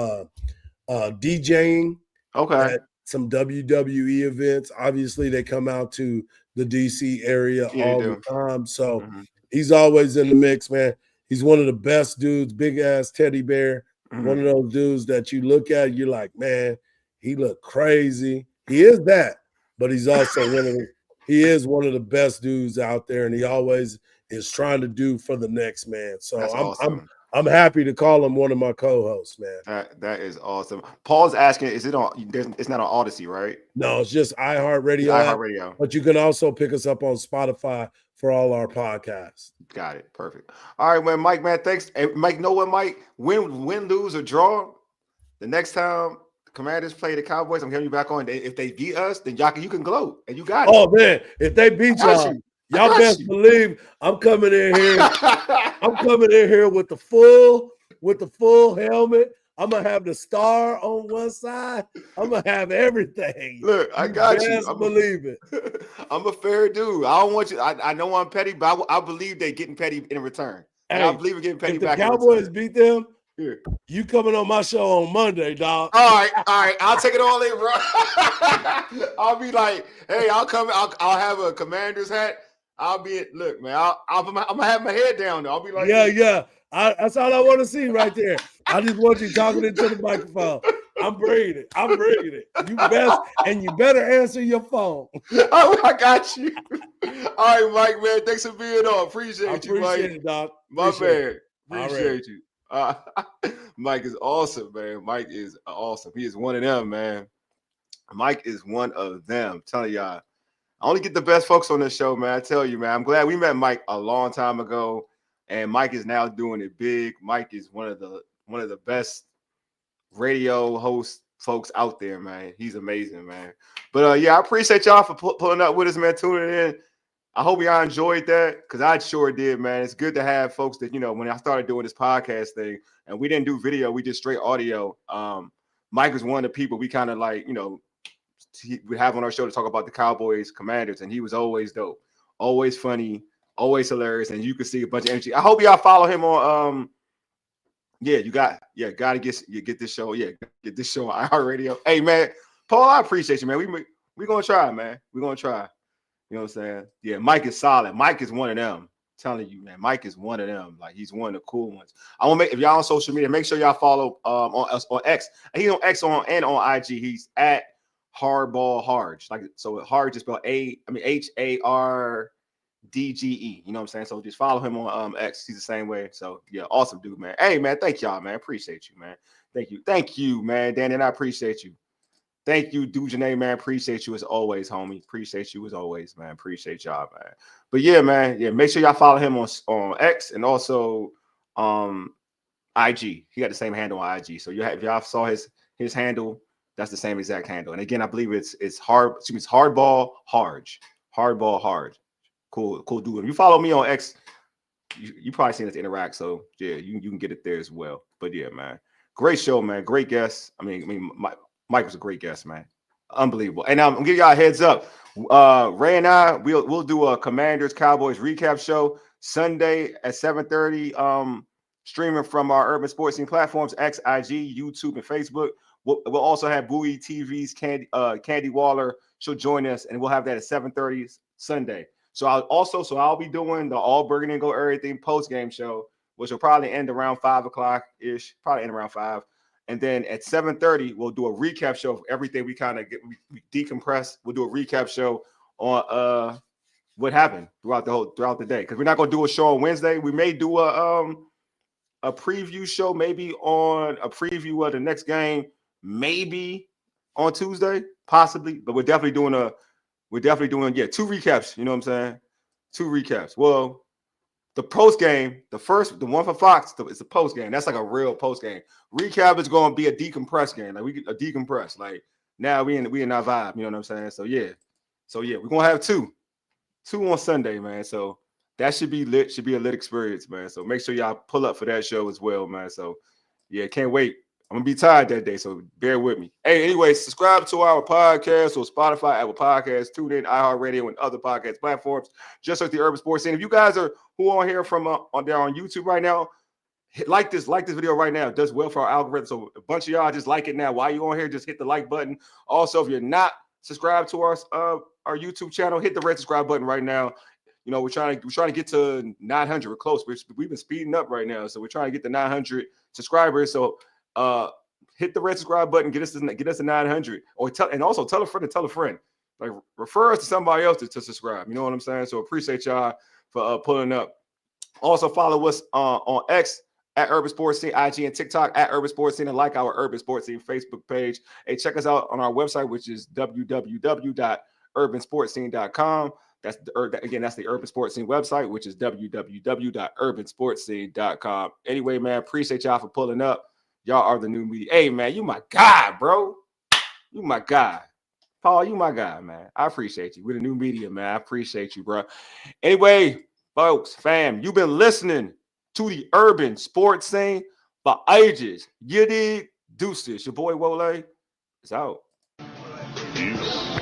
DJing at some WWE events. Obviously, they come out to the DC area all the time. So he's always in the mix, man. He's one of the best dudes, big ass teddy bear. One of those dudes that you look at, you're like, man, he look crazy. He is that, but he's also one of the best dudes out there, and he always is trying to do for the next man. So awesome. I'm happy to call him one of my co-hosts, man. That is awesome. Paul's asking, is it on? It's not on Odyssey, right? No, it's just iHeartRadio. iHeartRadio. But you can also pick us up on Spotify for all our podcasts. Got it. Perfect. All right, man, Mike, man, thanks. Hey, Mike, know what, Mike? Win, lose, or draw, the next time the Commanders play the Cowboys, I'm having you back on. If they beat us, then you can gloat, and you got it. Oh man, if they beat y'all best believe I'm coming in here. I'm coming in here with the full helmet. I'm gonna have the star on one side. I'm gonna have everything. Look, I got you. I believe it. I'm a fair dude. I don't want you. I know I'm petty, but I believe they're getting petty in return. Hey, I believe we're getting petty back. If the Cowboys beat them, you coming on my show on Monday, dog. All right. I'll take it all in, bro. I'll be like, hey, I'll come. I'll have a Commander's hat. I'll be look, man. I'm gonna have my head down. I'll be like, yeah. That's all I want to see right there. I just want you talking into the microphone. I'm bringing it. You better answer your phone. Oh, I got you. All right, Mike, man. Thanks for being on. Appreciate you, Mike. Appreciate it, Doc. My man. Appreciate you. Mike is awesome, man. Mike is awesome. He is one of them, man. Mike is one of them. I'm telling y'all, I only get the best folks on this show, man. I tell you, man. I'm glad we met Mike a long time ago, and Mike is now doing it big. Mike is one of the best radio host folks out there, man. He's amazing, man. But I appreciate y'all for pulling up with us, man, tuning in. I hope y'all enjoyed that because I sure did, man. It's good to have folks that, when I started doing this podcast thing and we didn't do video, we did straight audio. Mike was one of the people we kind of like, we have on our show to talk about the Cowboys, Commanders, and he was always dope, always funny, always hilarious, and you could see a bunch of energy. I hope y'all follow him on gotta get this show. Yeah, get this show on iHeartRadio. Hey man, Paul, I appreciate you, man. We gonna try, man. We're gonna try. You know what I'm saying? Yeah, Mike is solid. Mike is one of them. I'm telling you, man. Mike is one of them. Like he's one of the cool ones. I want to if y'all on social media, make sure y'all follow on X. He's on X and on IG. He's at Hardball Hardge. Like so, Hardge is spelled Harge. DGE. You know what I'm saying? So just follow him on X. He's the same way. So yeah, awesome dude, man. Hey man, thank y'all, man. Appreciate you, man. Thank you, man. Danny, and I appreciate you. Thank you, Dujanae, man. Appreciate you as always, homie. Appreciate you as always, man. Appreciate y'all, man. But yeah, man. Yeah, make sure y'all follow him on X and also IG. He got the same handle on IG. So if y'all saw his handle, that's the same exact handle. And again, I believe it's Hardball Hardge. Hardball Hardge. Cool dude. If you follow me on X, you probably seen us interact. So yeah, you can get it there as well. But yeah, man. Great show, man. Great guest. I mean, Mike was a great guest, man. Unbelievable. And I'm gonna give y'all a heads up. Ray and I, we'll do a Commanders Cowboys recap show Sunday at 7:30. Streaming from our urban sports scene platforms, X, IG, YouTube, and Facebook. We'll also have Bowie TV's Candy Waller. She'll join us, and we'll have that at 7:30 Sunday. So I'll be doing the All Burgundy and Go Everything post game show, which will probably end around 5 o'clock ish, probably end around 5. And then at 7:30, we'll do a recap show of everything we kind of we decompress. We'll do a recap show on what happened throughout the day, because we're not gonna do a show on Wednesday. We may do a preview show, maybe on a preview of the next game, maybe on Tuesday, possibly. But we're definitely doing 2 recaps. You know what I'm saying? 2 recaps. Well, the post game, the one for Fox, it's a post game. That's like a real post game. Recap is going to be a decompressed game. Like a decompress. Like now we in our vibe. You know what I'm saying? So yeah, we're gonna have 2 on Sunday, man. So that should be lit. Should be a lit experience, man. So make sure y'all pull up for that show as well, man. So yeah, can't wait. I'm gonna be tired that day, so bear with me. Hey, anyway, subscribe to our podcast on Spotify, Apple Podcasts, TuneIn, iHeartRadio, and other podcast platforms. Just like the Urban Sports Scene. If you guys are who are here from on YouTube right now, like this video right now. It does well for our algorithm. So a bunch of y'all just like it now. While you on here, just hit the like button. Also, if you're not subscribed to our YouTube channel, hit the red subscribe button right now. You know, we're trying to get to 900. We're close. We've been speeding up right now, so we're trying to get to 900 subscribers. So hit the red subscribe button, get us to 900, and also tell a friend to tell a friend. Like refer us to somebody else to subscribe. You know what I'm saying? So appreciate y'all for pulling up. Also follow us on X at Urban Sports Scene, IG and TikTok at Urban Sports Scene, and like our Urban Sports Scene Facebook page. Hey, check us out on our website, which is www.urbansportscene.com. That's the Urban Sports Scene website, which is www.urbansportscene.com. Anyway, man, appreciate y'all for pulling up. Y'all are the new media. Hey, man, you my guy, bro. You my guy. Paul, you my guy, man. I appreciate you. We're the new media, man. I appreciate you, bro. Anyway, folks, fam, you've been listening to the Urban Sports Scene for ages. You dig? Deuces. Your boy Wole is out. Peace.